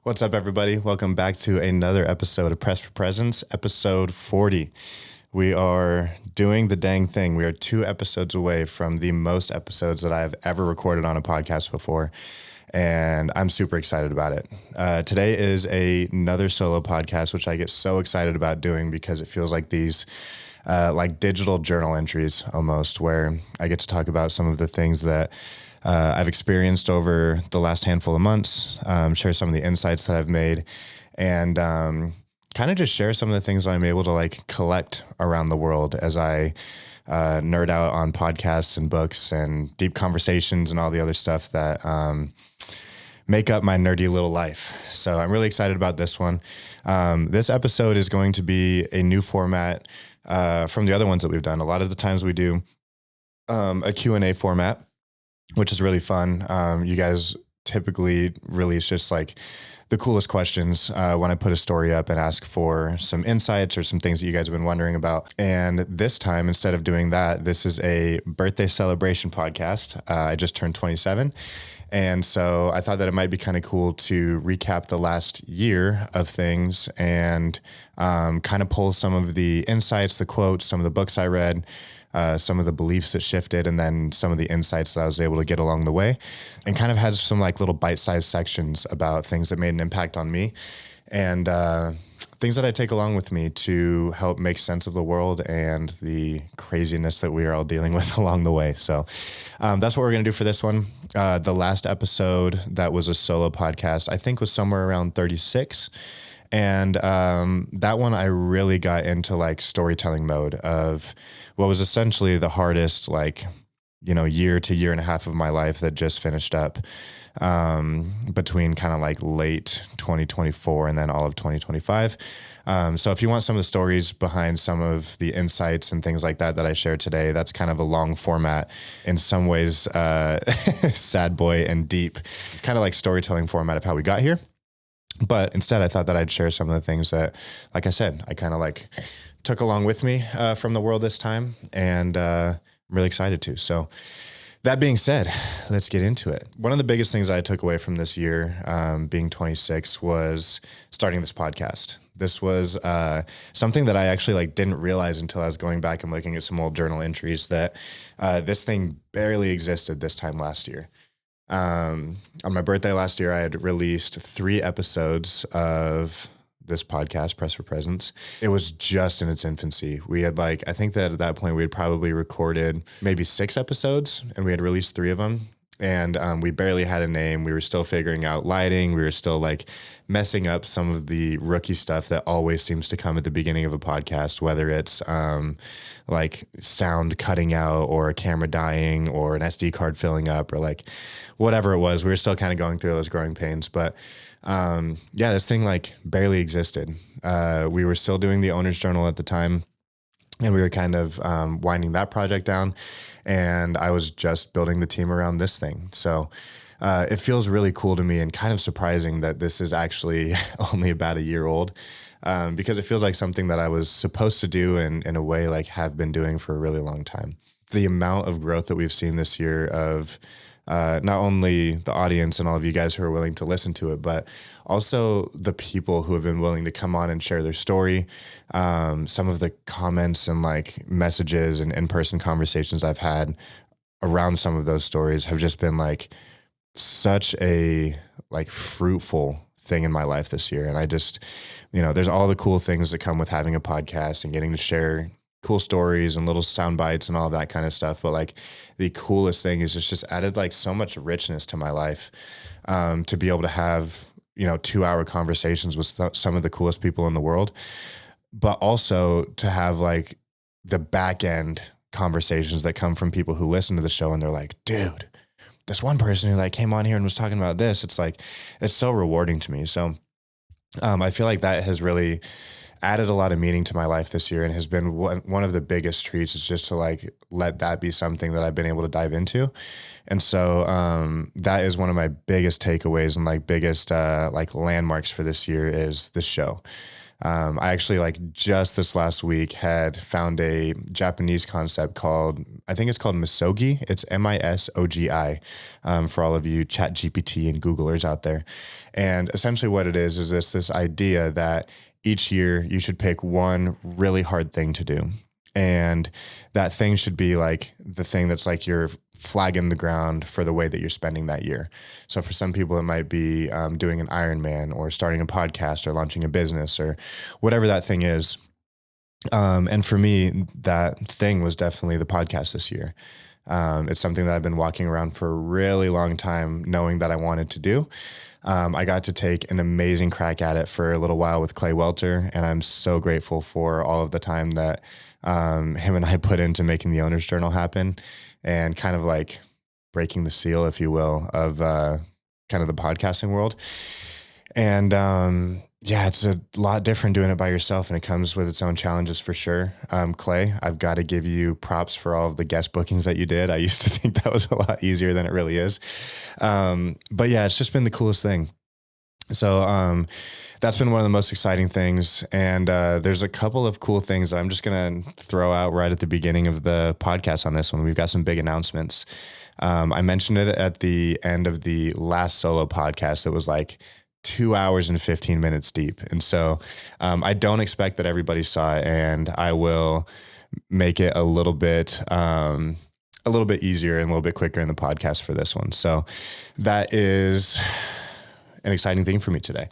What's up, everybody? Welcome back to another episode of Press for Presence, episode 40. We are doing the dang thing. We are 2 episodes away from the most episodes that I've ever recorded on a podcast before, and I'm super excited about it. Today is another solo podcast, which I get so excited about doing because it feels like these like digital journal entries almost, where I get to talk about some of the things that I've experienced over the last handful of months, share some of the insights that I've made, and kind of just share some of the things that I'm able to like collect around the world as I nerd out on podcasts and books and deep conversations and all the other stuff that make up my nerdy little life. So I'm really excited about this one. This episode is going to be a new format from the other ones that we've done. A lot of the times we do a Q&A format, which is really fun. You guys typically release just like the coolest questions when I put a story up and ask for some insights or some things that you guys have been wondering about. And this time, instead of doing that, this is a birthday celebration podcast. I just turned 27. And so I thought that it might be kind of cool to recap the last year of things and kind of pull some of the insights, the quotes, some of the books I read, some of the beliefs that shifted, and then some of the insights that I was able to get along the way, and kind of had some like little bite-sized sections about things that made an impact on me and things that I take along with me to help make sense of the world and the craziness that we are all dealing with along the way. So that's what we're going to do for this one. The last episode that was a solo podcast, I think was somewhere around 36. And that one, I really got into like storytelling mode of what was essentially the hardest, like, year to year and a half of my life that just finished up between kind of like late 2024 and then all of 2025. So if you want some of the stories behind some of the insights and things like that I shared today, that's kind of a long format, in some ways, sad boy and deep, kind of like storytelling format of how we got here. But instead, I thought that I'd share some of the things that, like I said, I kind of like took along with me from the world this time, and I'm really excited to. So that being said, let's get into it. One of the biggest things I took away from this year, being 26, was starting this podcast. This was something that I actually like didn't realize until I was going back and looking at some old journal entries that this thing barely existed this time last year. On my birthday last year, I had released 3 episodes of this podcast, Press for Presence. It was just in its infancy. We had I think that at that point we had probably recorded maybe 6 episodes, and we had released 3 of them. And we barely had a name. We were still figuring out lighting. We were still like messing up some of the rookie stuff that always seems to come at the beginning of a podcast, whether it's like sound cutting out or a camera dying or an SD card filling up or like whatever it was. We were still kind of going through those growing pains. But this thing like barely existed. We were still doing the owner's journal at the time, and we were kind of winding that project down, and I was just building the team around this thing. So it feels really cool to me and kind of surprising that this is actually only about a year old, because it feels like something that I was supposed to do and in a way like have been doing for a really long time. The amount of growth that we've seen this year of not only the audience and all of you guys who are willing to listen to it, but also the people who have been willing to come on and share their story. Some of the comments and like messages and in-person conversations I've had around some of those stories have just been like such a like fruitful thing in my life this year. And I just, there's all the cool things that come with having a podcast and getting to share cool stories and little sound bites and all that kind of stuff. But like the coolest thing is it's just added like so much richness to my life, to be able to have, 2-hour conversations with some of the coolest people in the world, but also to have like the back end conversations that come from people who listen to the show and they're like, dude, this one person who like came on here and was talking about this. It's like, it's so rewarding to me. So I feel like that has really added a lot of meaning to my life this year, and has been one of the biggest treats, is just to like let that be something that I've been able to dive into. And so that is one of my biggest takeaways and like biggest like landmarks for this year is this show. I actually just this last week had found a Japanese concept I think it's called Misogi. It's Misogi, for all of you Chat GPT and Googlers out there. And essentially what it is this idea that each year you should pick one really hard thing to do. And that thing should be the thing that's your flag in the ground for the way that you're spending that year. So for some people, it might be doing an Ironman or starting a podcast or launching a business or whatever that thing is. And for me, that thing was definitely the podcast this year. It's something that I've been walking around for a really long time, knowing that I wanted to do. I got to take an amazing crack at it for a little while with Clay Welter, and I'm so grateful for all of the time that him and I put into making the owner's journal happen and kind of breaking the seal, if you will, of kind of the podcasting world. And it's a lot different doing it by yourself, and it comes with its own challenges for sure. Clay, I've got to give you props for all of the guest bookings that you did. I used to think that was a lot easier than it really is. But yeah, it's just been the coolest thing. So that's been one of the most exciting things. And there's a couple of cool things that I'm just going to throw out right at the beginning of the podcast on this one. We've got some big announcements. I mentioned it at the end of the last solo podcast. It was 2 hours and 15 minutes deep. And so I don't expect that everybody saw it, and I will make it a little bit easier and a little bit quicker in the podcast for this one. So that is an exciting thing for me today.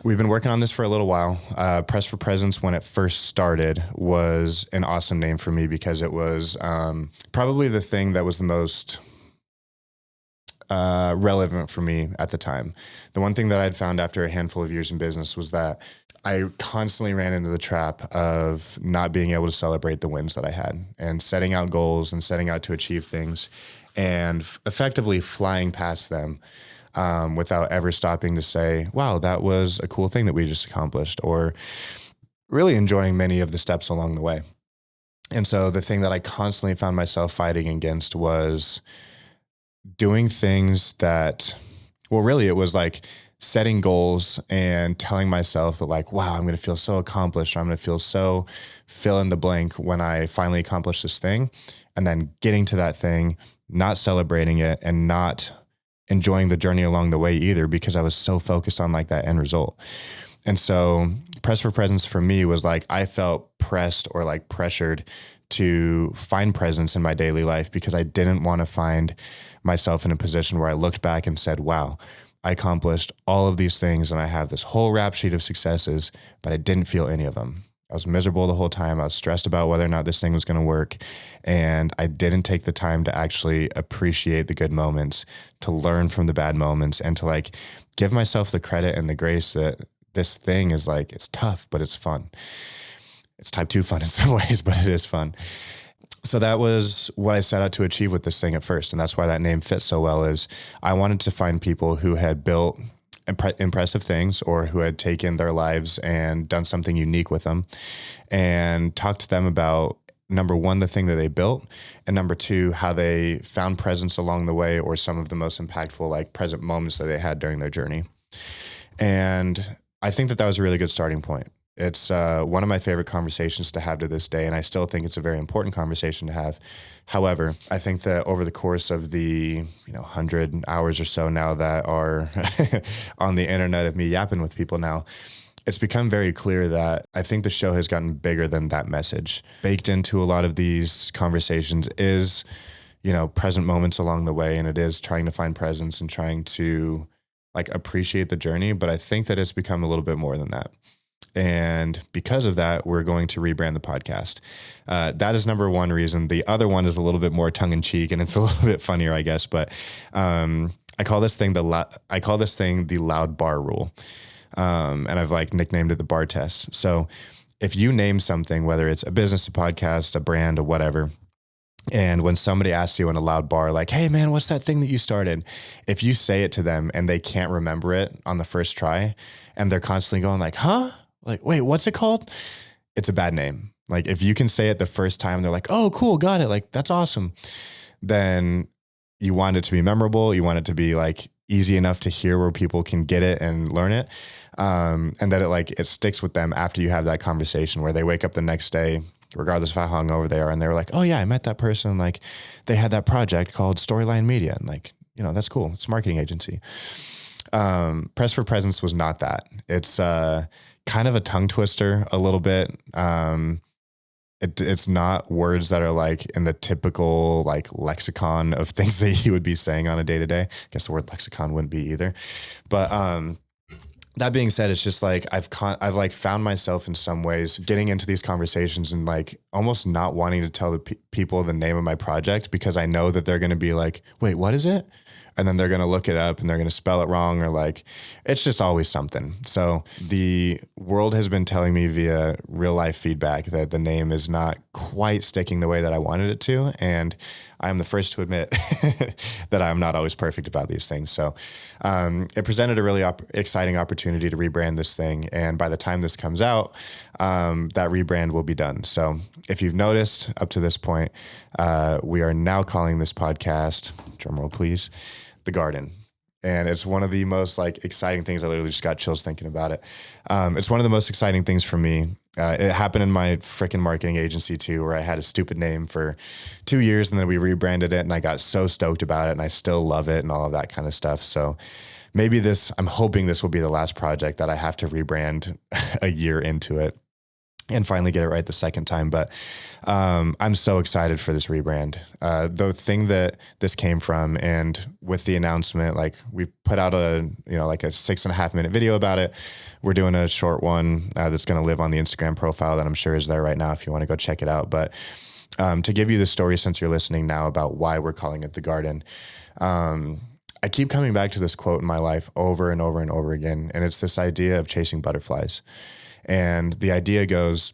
We've been working on this for a little while. Press for Presence, when it first started, was an awesome name for me because it was probably the thing that was the most relevant for me at the time. The one thing that I'd found after a handful of years in business was that I constantly ran into the trap of not being able to celebrate the wins that I had, and setting out goals and setting out to achieve things and effectively flying past them without ever stopping to say, wow, that was a cool thing that we just accomplished, or really enjoying many of the steps along the way. And so the thing that I constantly found myself fighting against was doing things that, really it was setting goals and telling myself that wow, I'm going to feel so accomplished, or I'm going to feel so fill in the blank when I finally accomplish this thing. And then getting to that thing, not celebrating it and not enjoying the journey along the way either, because I was so focused on that end result. And so Press for Presence for me was I felt pressed or pressured to find presence in my daily life, because I didn't want to find myself in a position where I looked back and said, wow, I accomplished all of these things and I have this whole rap sheet of successes, but I didn't feel any of them. I was miserable the whole time. I was stressed about whether or not this thing was going to work. And I didn't take the time to actually appreciate the good moments, to learn from the bad moments, and to give myself the credit and the grace that this thing is it's tough, but it's fun. It's type 2 fun in some ways, but it is fun. So that was what I set out to achieve with this thing at first. And that's why that name fits so well, is I wanted to find people who had built impressive things, or who had taken their lives and done something unique with them, and talk to them about, number one, the thing that they built, and number two, how they found presence along the way, or some of the most impactful present moments that they had during their journey. And I think that was a really good starting point. It's one of my favorite conversations to have to this day, and I still think it's a very important conversation to have. However, I think that over the course of the 100 hours or so now that are on the internet of me yapping with people now, it's become very clear that I think the show has gotten bigger than that message. Baked into a lot of these conversations is, present moments along the way, and it is trying to find presence and trying to appreciate the journey. But I think that it's become a little bit more than that. And because of that, we're going to rebrand the podcast. That is number one reason. The other one is a little bit more tongue in cheek, and it's a little bit funnier, I guess. But I call this thing the loud bar rule, and I've nicknamed it the bar test. So if you name something, whether it's a business, a podcast, a brand, or whatever, and when somebody asks you in a loud bar, hey man, what's that thing that you started? If you say it to them and they can't remember it on the first try, and they're constantly going huh? Wait, what's it called? It's a bad name. If you can say it the first time, they're oh, cool, got it. That's awesome. Then you want it to be memorable. You want it to be easy enough to hear where people can get it and learn it. And that it sticks with them after you have that conversation, where they wake up the next day, regardless of how hungover they are, and they're like, oh yeah, I met that person. Like, they had that project called Storyline Media. And like, that's cool. It's a marketing agency. Press for Presence was not that. It's kind of a tongue twister a little bit. It's not words that are like in the typical like lexicon of things that you would be saying on a day to day. I guess the word lexicon wouldn't be either. But that being said, it's just like I've like found myself in some ways getting into these conversations and like almost not wanting to tell the people the name of my project, because I know that they're going to be like, wait, what is it? And then they're going to look it up and they're going to spell it wrong, or like, it's just always something. So the world has been telling me via real life feedback that the name is not quite sticking the way that I wanted it to. And I'm the first to admit that I'm not always perfect about these things. So it presented a really exciting opportunity to rebrand this thing. And by the time this comes out, that rebrand will be done. So if you've noticed up to this point, we are now calling this podcast, drumroll please, The Garden. And it's one of the most like exciting things. I literally just got chills thinking about it. It's one of the most exciting things for me. It happened in my freaking marketing agency too, where I had a stupid name for 2 years and then we rebranded it and I got so stoked about it and I still love it and all of that kind of stuff. So maybe I'm hoping this will be the last project that I have to rebrand a year into it and finally get it right the second time. But I'm so excited for this rebrand. The thing that this came from, and with the announcement, like we put out like a 6.5 minute video about it. We're doing a short one that's going to live on the Instagram profile that I'm sure is there right now if you want to go check it out. But to give you the story, since you're listening now, about why we're calling it The Garden, I keep coming back to this quote in my life over and over and over again. And it's this idea of chasing butterflies. And the idea goes,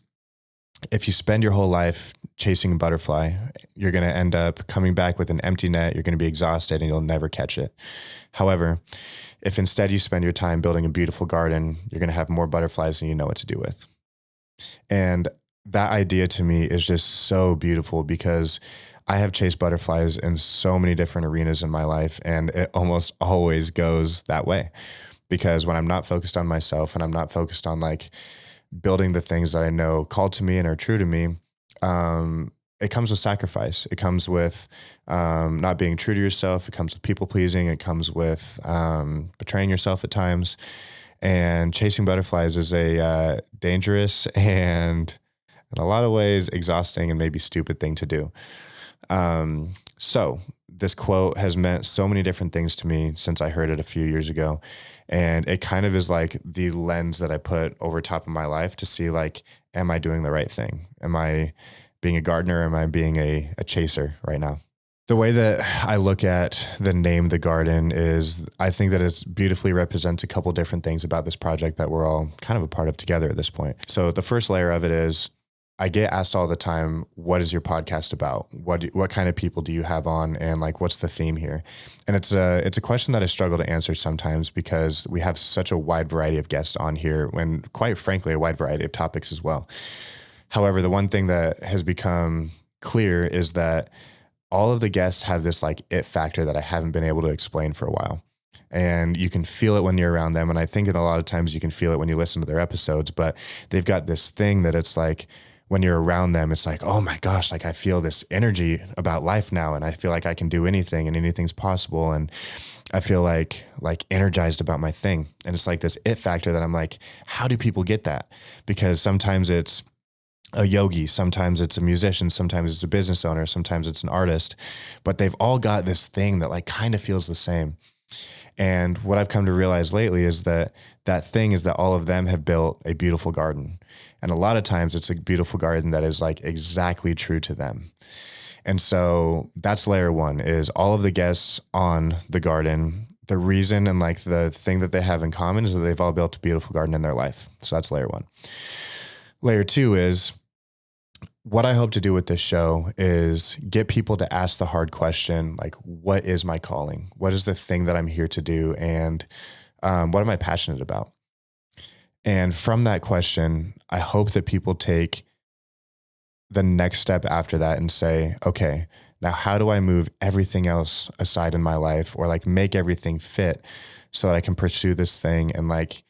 if you spend your whole life chasing a butterfly, you're going to end up coming back with an empty net. You're going to be exhausted and you'll never catch it. However, if instead you spend your time building a beautiful garden, you're going to have more butterflies than you know what to do with. And that idea to me is just so beautiful, because I have chased butterflies in so many different arenas in my life, and it almost always goes that way. Because when I'm not focused on myself and I'm not focused on like building the things that I know called to me and are true to me, it comes with sacrifice. It comes with not being true to yourself. It comes with people pleasing. It comes with betraying yourself at times. And chasing butterflies is a dangerous and in a lot of ways exhausting and maybe stupid thing to do. So this quote has meant so many different things to me since I heard it a few years ago. And it kind of is like the lens that I put over top of my life to see, like, am I doing the right thing? Am I being a gardener? Am I being a chaser right now? The way that I look at the name The Garden is, I think that it beautifully represents a couple different things about this project that we're all kind of a part of together at this point. So the first layer of it is, I get asked all the time, what is your podcast about? What kind of people do you have on? And like, what's the theme here? And it's a question that I struggle to answer sometimes, because we have such a wide variety of guests on here, and quite frankly, a wide variety of topics as well. However, the one thing that has become clear is that all of the guests have this like it factor that I haven't been able to explain for a while. And you can feel it when you're around them. And I think in a lot of times you can feel it when you listen to their episodes, but they've got this thing that it's like, when you're around them, it's like, oh my gosh, like I feel this energy about life now. And I feel like I can do anything and anything's possible. And I feel like energized about my thing. And it's like this it factor that I'm like, how do people get that? Because sometimes it's a yogi, sometimes it's a musician, sometimes it's a business owner, sometimes it's an artist, but they've all got this thing that like kind of feels the same. And what I've come to realize lately is that thing is that all of them have built a beautiful garden. And a lot of times it's a beautiful garden that is like exactly true to them. And so that's layer one, is all of the guests on The Garden. The reason and like the thing that they have in common is that they've all built a beautiful garden in their life. So that's layer one. Layer two is, what I hope to do with this show is get people to ask the hard question, like, what is my calling? What is the thing that I'm here to do? And what am I passionate about? And from that question, I hope that people take the next step after that and say, okay, now how do I move everything else aside in my life, or like make everything fit so that I can pursue this thing and like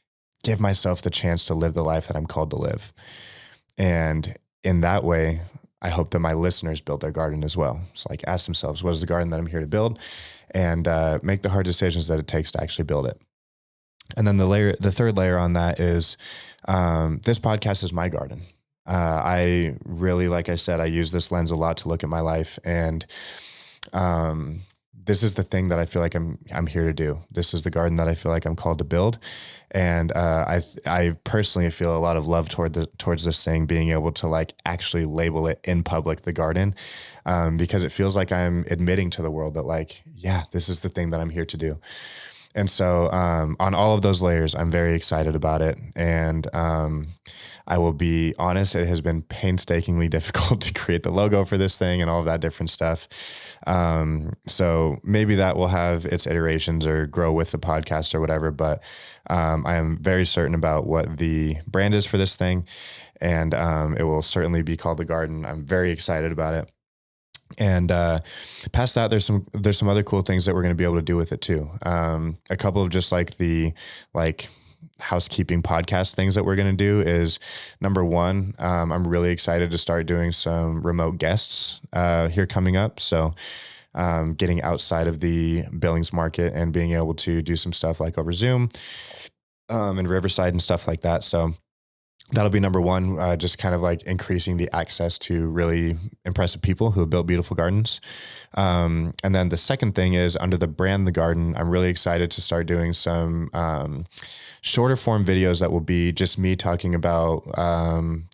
give myself the chance to live the life that I'm called to live. And in that way, I hope that my listeners build their garden as well. So like ask themselves, what is the garden that I'm here to build? And make the hard decisions that it takes to actually build it. And then the third layer on that is this podcast is my garden. I really, like I said, I use this lens a lot to look at my life, and this is the thing that I feel like I'm here to do. This is the garden that I feel like I'm called to build, and I personally feel a lot of love towards this thing, being able to like actually label it in public, the garden, because it feels like I'm admitting to the world that like, yeah, this is the thing that I'm here to do. And so on all of those layers, I'm very excited about it. And I will be honest, it has been painstakingly difficult to create the logo for this thing and all of that different stuff. So maybe that will have its iterations or grow with the podcast or whatever. But I am very certain about what the brand is for this thing. And it will certainly be called The Garden. I'm very excited about it. And past that, there's some other cool things that we're going to be able to do with it too. A couple of just like the housekeeping podcast things that we're going to do is, number one, I'm really excited to start doing some remote guests here coming up. So getting outside of the Billings market and being able to do some stuff like over Zoom and Riverside and stuff like that. So that'll be number one, just kind of like increasing the access to really impressive people who have built beautiful gardens. And then the second thing is, under the brand The Garden, I'm really excited to start doing some shorter form videos that will be just me talking about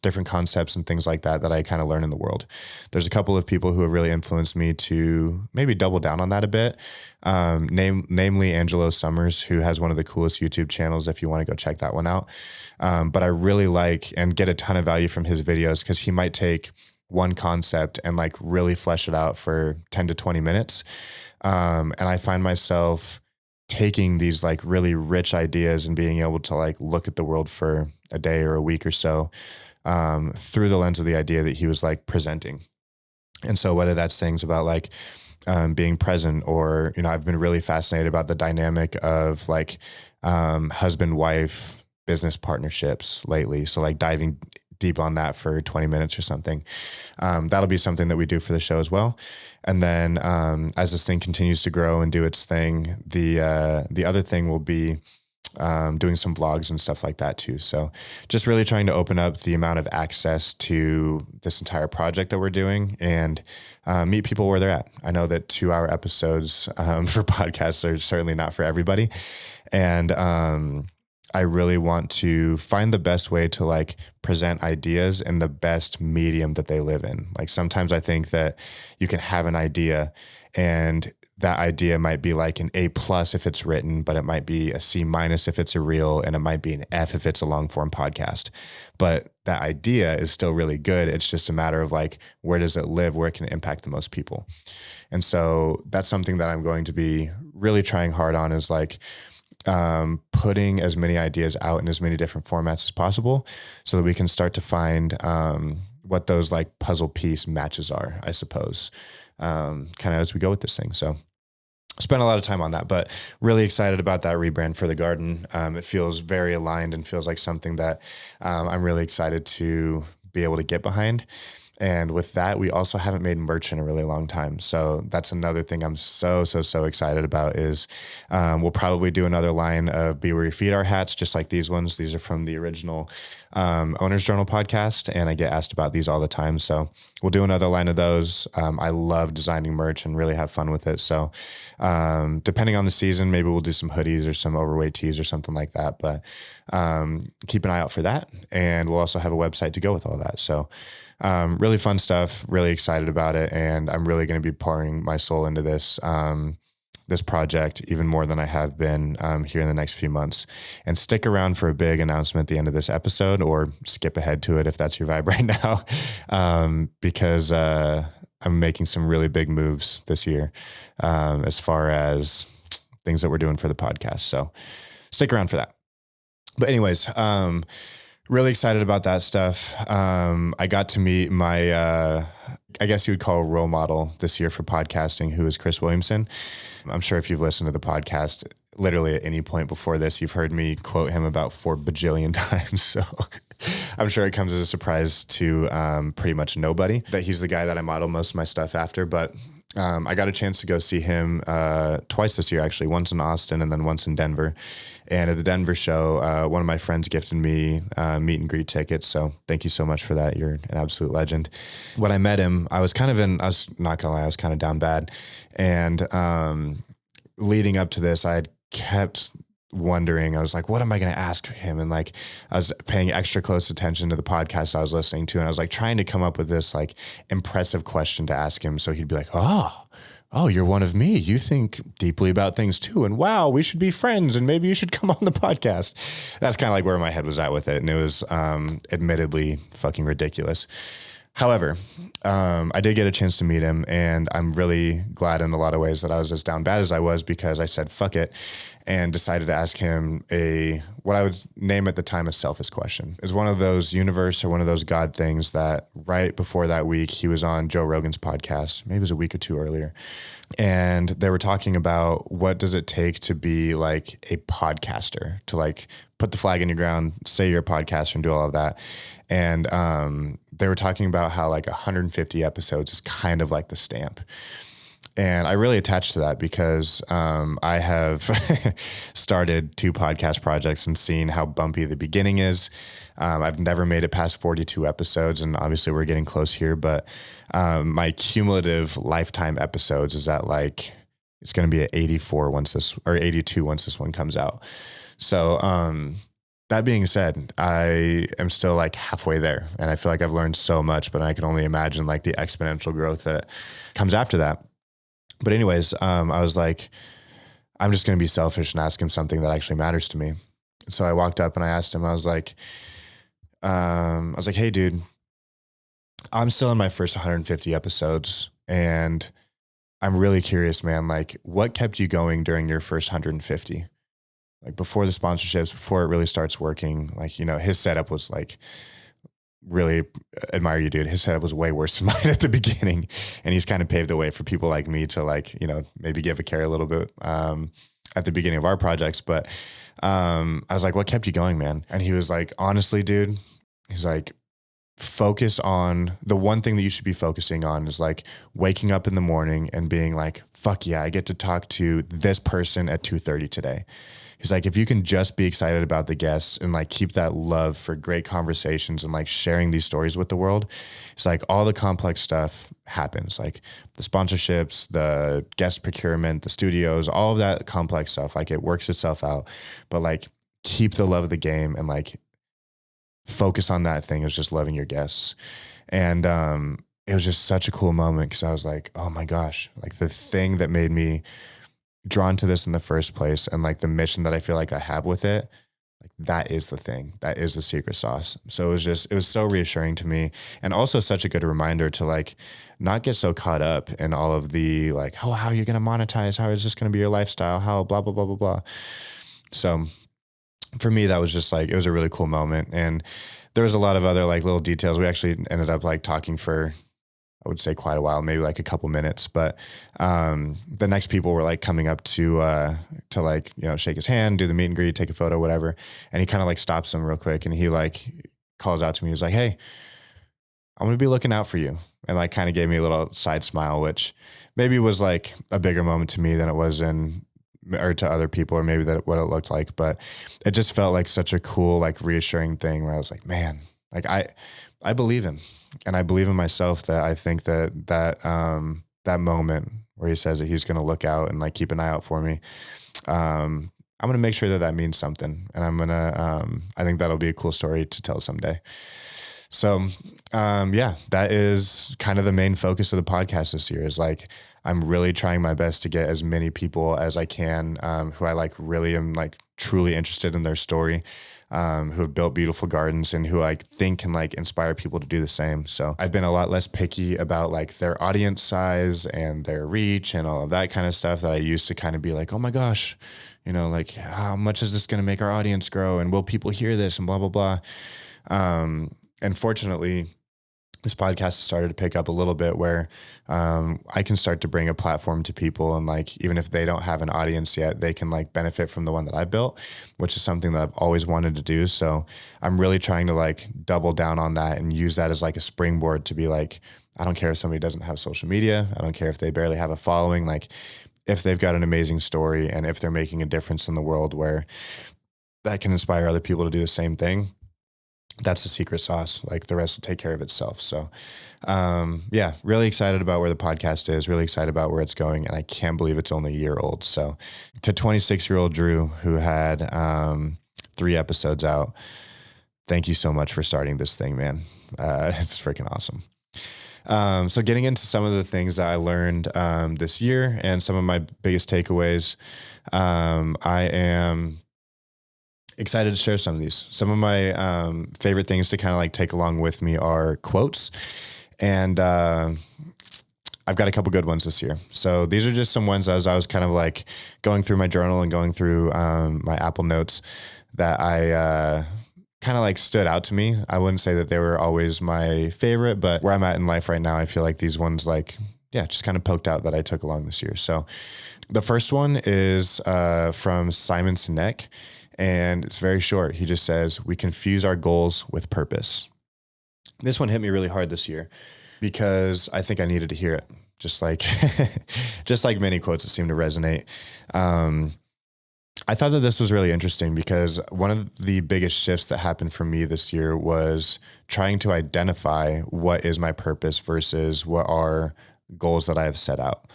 different concepts and things like that I kind of learn in the world. There's a couple of people who have really influenced me to maybe double down on that a bit. Namely Angelo Summers, who has one of the coolest YouTube channels if you want to go check that one out. But I really like and get a ton of value from his videos because he might take one concept and like really flesh it out for 10 to 20 minutes. And I find myself taking these like really rich ideas and being able to like look at the world for a day or a week or so through the lens of the idea that he was like presenting. And so whether that's things about like being present, or, you know, I've been really fascinated about the dynamic of like husband-wife business partnerships lately. So like diving deep on that for 20 minutes or something. That'll be something that we do for the show as well. And then as this thing continues to grow and do its thing, the other thing will be doing some vlogs and stuff like that too. So just really trying to open up the amount of access to this entire project that we're doing and meet people where they're at. I know that 2-hour episodes for podcasts are certainly not for everybody. And I really want to find the best way to like present ideas in the best medium that they live in. Like sometimes I think that you can have an idea and that idea might be like an A+ if it's written, but it might be a C- if it's a reel, and it might be an F if it's a long form podcast. But that idea is still really good. It's just a matter of like, where does it live? Where it can impact the most people? And so that's something that I'm going to be really trying hard on, is like, putting as many ideas out in as many different formats as possible so that we can start to find what those like puzzle piece matches are, I suppose, kind of as we go with this thing. So spent a lot of time on that, but really excited about that rebrand for the garden. It feels very aligned and feels like something that I'm really excited to be able to get behind. And with that, we also haven't made merch in a really long time. So that's another thing I'm so excited about is we'll probably do another line of Be Where Your Feet Are hats, just like these ones. These are from the original Owner's Journal podcast, and I get asked about these all the time. So we'll do another line of those. I love designing merch and really have fun with it. So depending on the season, maybe we'll do some hoodies or some overweight tees or something like that. But keep an eye out for that. And we'll also have a website to go with all that. So really fun stuff, really excited about it. And I'm really going to be pouring my soul into this, this project even more than I have been here in the next few months. And stick around for a big announcement at the end of this episode, or skip ahead to it if that's your vibe right now, because I'm making some really big moves this year as far as things that we're doing for the podcast. So stick around for that. But anyways, really excited about that stuff. I got to meet my, I guess you would call a role model this year for podcasting, who is Chris Williamson. I'm sure if you've listened to the podcast, literally at any point before this, you've heard me quote him about 4 bajillion times. So I'm sure it comes as a surprise to pretty much nobody that he's the guy that I model most of my stuff after. But I got a chance to go see him twice this year, actually, once in Austin and then once in Denver. And at the Denver show, one of my friends gifted me meet and greet tickets. So thank you so much for that. You're an absolute legend. When I met him, I was not gonna lie, I was kind of down bad. And leading up to this, I had kept wondering, I was like, what am I going to ask him? And like, I was paying extra close attention to the podcast I was listening to. And I was like trying to come up with this like impressive question to ask him. So he'd be like, oh, you're one of me. You think deeply about things too. And wow, we should be friends and maybe you should come on the podcast. That's kind of like where my head was at with it. And it was admittedly fucking ridiculous. However, I did get a chance to meet him, and I'm really glad in a lot of ways that I was as down bad as I was, because I said, fuck it, and decided to ask him what I would name at the time a selfish question. It was one of those universe or one of those God things that right before that week, he was on Joe Rogan's podcast, maybe it was a week or two earlier. And they were talking about what does it take to be like a podcaster, to like put the flag in your ground, say you're a podcaster and do all of that. And they were talking about how like 150 episodes is kind of like the stamp. And I really attached to that because I have started 2 podcast projects and seen how bumpy the beginning is. I've never made it past 42 episodes, and obviously we're getting close here, but my cumulative lifetime episodes is at like, it's going to be at 82 once this one comes out. So, that being said, I am still like halfway there, and I feel like I've learned so much, but I can only imagine like the exponential growth that comes after that. But anyways, I was like, I'm just going to be selfish and ask him something that actually matters to me. So I walked up and I asked him, I was like, hey dude, I'm still in my first 150 episodes, and I'm really curious, man, like what kept you going during your first 150? Like before the sponsorships, before it really starts working, like, you know, his setup was like, really admire you, dude. His setup was way worse than mine at the beginning. And he's kind of paved the way for people like me to like, you know, maybe give a care a little bit at the beginning of our projects. But I was like, what kept you going, man? And he was like, honestly, dude, he's like, focus on the one thing that you should be focusing on is like waking up in the morning and being like, fuck yeah, I get to talk to this person at 2:30 today. He's like, if you can just be excited about the guests and like keep that love for great conversations and like sharing these stories with the world, it's like all the complex stuff happens, like the sponsorships, the guest procurement, the studios, all of that complex stuff, like it works itself out. But like keep the love of the game and like focus on that thing is just loving your guests. And it was just such a cool moment because I was like, oh my gosh, like the thing that made me drawn to this in the first place and like the mission that I feel like I have with it, like that is the thing, that is the secret sauce. So it was so reassuring to me, and also such a good reminder to like not get so caught up in all of the like, oh, how are you going to monetize? How is this going to be your lifestyle? How blah, blah, blah, blah, blah. So for me, that was just like, it was a really cool moment. And there was a lot of other like little details. We actually ended up like talking for, I would say quite a while, maybe like a couple minutes, but the next people were like coming up to like, you know, shake his hand, do the meet and greet, take a photo, whatever. And he kind of like stops them real quick. And he like calls out to me. He was like, hey, I'm going to be looking out for you. And like kind of gave me a little side smile, which maybe was like a bigger moment to me than it was or to other people, or maybe that what it looked like. But it just felt like such a cool, like reassuring thing where I was like, man, like I believe him. And I believe in myself that I think that moment where he says that he's going to look out and like keep an eye out for me, I'm going to make sure that means something. And I'm going to, I think that'll be a cool story to tell someday. So, yeah, that is kind of the main focus of the podcast this year is like, I'm really trying my best to get as many people as I can, who I like really am like truly interested in their story, who have built beautiful gardens and who I think can like inspire people to do the same. So I've been a lot less picky about like their audience size and their reach and all of that kind of stuff that I used to kind of be like, oh my gosh, you know, like how much is this going to make our audience grow? And will people hear this and blah, blah, blah. And fortunately, this podcast has started to pick up a little bit where I can start to bring a platform to people, and like, even if they don't have an audience yet, they can like benefit from the one that I built, which is something that I've always wanted to do. So I'm really trying to like double down on that and use that as like a springboard to be like, I don't care if somebody doesn't have social media. I don't care if they barely have a following. Like, if they've got an amazing story and if they're making a difference in the world where that can inspire other people to do the same thing, that's the secret sauce. Like, the rest will take care of itself. So, yeah, really excited about where the podcast is, really excited about where it's going. And I can't believe it's only a year old. So to 26-year-old Drew, who had 3 episodes out, thank you so much for starting this thing, man. It's freaking awesome. So getting into some of the things that I learned this year and some of my biggest takeaways, I am excited to share some of these. Some of my favorite things to kind of like take along with me are quotes. And I've got a couple good ones this year. So these are just some ones as I was kind of like going through my journal and going through my Apple Notes that I kind of like stood out to me. I wouldn't say that they were always my favorite, but where I'm at in life right now, I feel like these ones like, yeah, just kind of poked out that I took along this year. So the first one is from Simon Sinek, and it's very short. He just says, "We confuse our goals with purpose." This one hit me really hard this year because I think I needed to hear it. Just like, just like many quotes that seem to resonate. I thought that this was really interesting because one of the biggest shifts that happened for me this year was trying to identify what is my purpose versus what are goals that I have set out.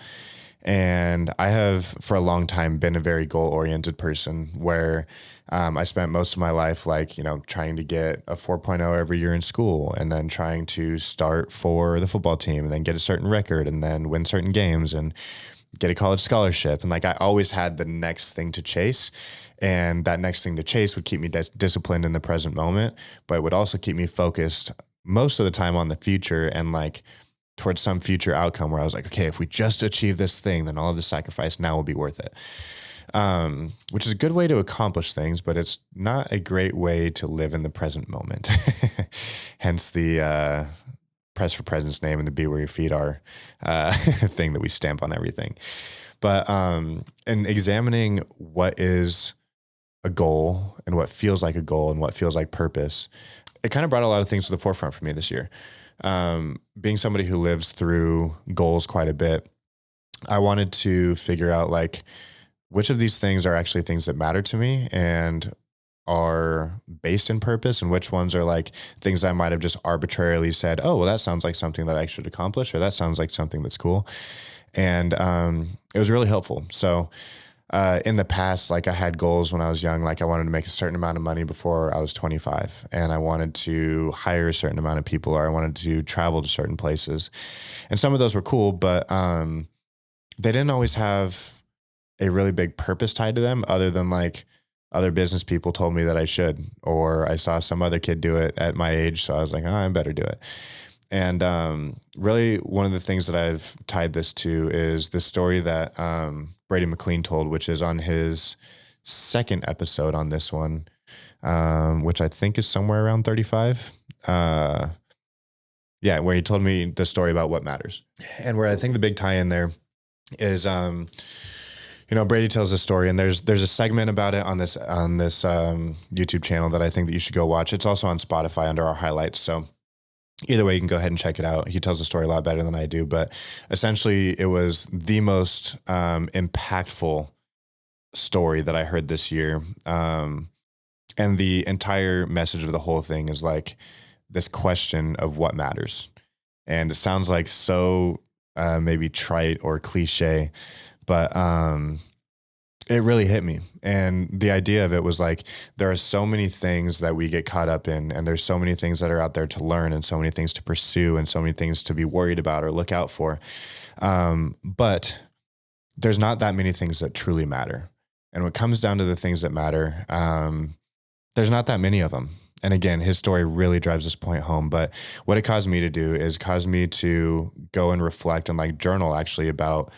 And I have for a long time been a very goal-oriented person where I spent most of my life like, you know, trying to get a 4.0 every year in school and then trying to start for the football team and then get a certain record and then win certain games and get a college scholarship. And like, I always had the next thing to chase, and that next thing to chase would keep me disciplined in the present moment, but it would also keep me focused most of the time on the future and like towards some future outcome where I was like, okay, if we just achieve this thing, then all of the sacrifice now will be worth it. Which is a good way to accomplish things, but it's not a great way to live in the present moment. Hence the press for presence name and the be where your feet are thing that we stamp on everything. But in examining what is a goal and what feels like a goal and what feels like purpose, it kind of brought a lot of things to the forefront for me this year. Being somebody who lives through goals quite a bit, I wanted to figure out like which of these things are actually things that matter to me and are based in purpose, and which ones are like things I might have just arbitrarily said, oh, well, that sounds like something that I should accomplish, or that sounds like something that's cool. And it was really helpful. So in the past, like I had goals when I was young, like I wanted to make a certain amount of money before I was 25, and I wanted to hire a certain amount of people, or I wanted to travel to certain places. And some of those were cool, but they didn't always have a really big purpose tied to them other than like other business people told me that I should, or I saw some other kid do it at my age. So I was like, oh, I better do it. And really one of the things that I've tied this to is the story that Brady McLean told, which is on his second episode on this one, which I think is somewhere around 35. Yeah, where he told me the story about what matters. And where I think the big tie in there is, you know, Brady tells this story, and there's a segment about it on this YouTube channel that I think that you should go watch. It's also on Spotify under our highlights. So either way, you can go ahead and check it out. He tells the story a lot better than I do, but essentially it was the most impactful story that I heard this year. And the entire message of the whole thing is like this question of what matters. And it sounds like so maybe trite or cliche, but it really hit me. And the idea of it was like, there are so many things that we get caught up in, and there's so many things that are out there to learn, and so many things to pursue, and so many things to be worried about or look out for. But there's not that many things that truly matter. And when it comes down to the things that matter, there's not that many of them. And again, his story really drives this point home. But what it caused me to do is caused me to go and reflect and like journal actually about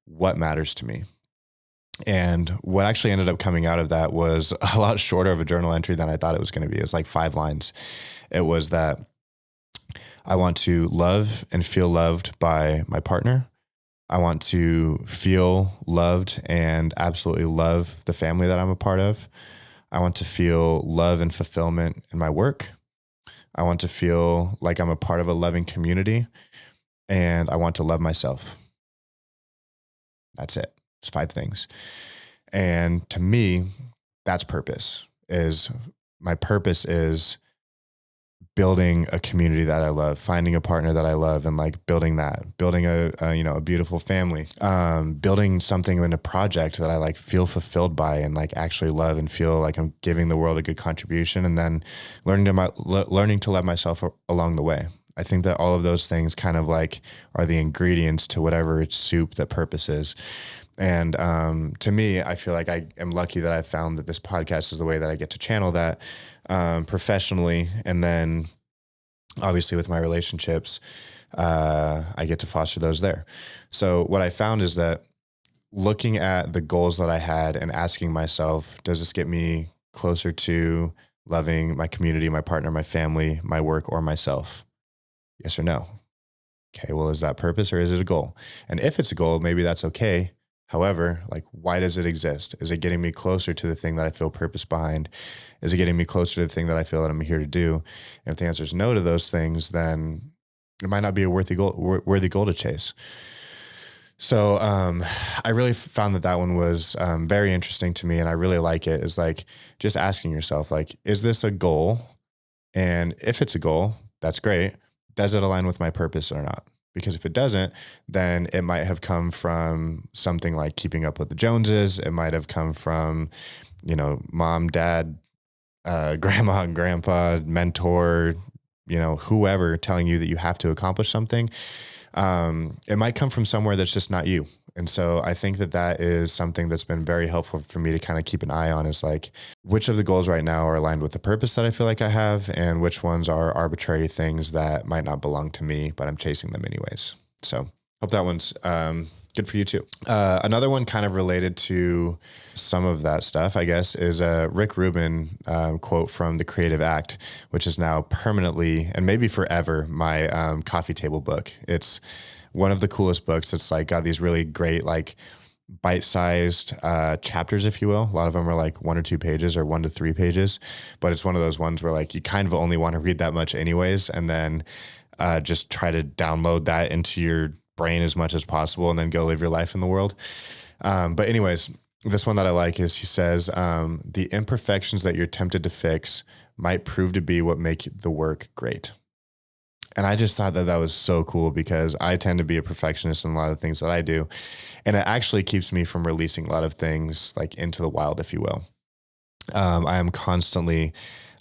what matters to me. And what actually ended up coming out of that was a lot shorter of a journal entry than I thought it was going to be. It was like 5 lines. It was that I want to love and feel loved by my partner. I want to feel loved and absolutely love the family that I'm a part of. I want to feel love and fulfillment in my work. I want to feel like I'm a part of a loving community, and I want to love myself. That's it. It's 5 things. And to me, that's purpose. My purpose is building a community that I love, finding a partner that I love, and like building a beautiful family, building something in a project that I like feel fulfilled by and like actually love and feel like I'm giving the world a good contribution, and then learning to love myself along the way. I think that all of those things kind of like are the ingredients to whatever soup that purpose is. And to me, I feel like I am lucky that I've found that this podcast is the way that I get to channel that professionally. And then obviously with my relationships, I get to foster those there. So what I found is that looking at the goals that I had and asking myself, does this get me closer to loving my community, my partner, my family, my work, or myself? Yes or no? Okay, well, is that purpose or is it a goal? And if it's a goal, maybe that's okay. However, like, why does it exist? Is it getting me closer to the thing that I feel purpose behind? Is it getting me closer to the thing that I feel that I'm here to do? And if the answer is no to those things, then it might not be a worthy goal to chase. So I really found that one was very interesting to me, and I really like it. Is like just asking yourself, like, is this a goal? And if it's a goal, that's great. Does it align with my purpose or not? Because if it doesn't, then it might have come from something like keeping up with the Joneses. It might have come from, mom, dad, grandma, and grandpa, mentor, whoever telling you that you have to accomplish something. It might come from somewhere that's just not you. And so I think that is something that's been very helpful for me to kind of keep an eye on, is like, which of the goals right now are aligned with the purpose that I feel like I have, and which ones are arbitrary things that might not belong to me, but I'm chasing them anyways. So hope that one's good for you too. Another one kind of related to some of that stuff, I guess, is a Rick Rubin quote from The Creative Act, which is now permanently and maybe forever my coffee table book. It's one of the coolest books. It's like got these really great, like bite-sized chapters, if you will. A lot of them are like 1 or 2 pages or 1 to 3 pages, but it's one of those ones where like you kind of only want to read that much anyways, and then just try to download that into your brain as much as possible and then go live your life in the world. But anyways, this one that I like is, he says, the imperfections that you're tempted to fix might prove to be what make the work great. And I just thought that was so cool, because I tend to be a perfectionist in a lot of things that I do. And it actually keeps me from releasing a lot of things like into the wild, if you will. I am constantly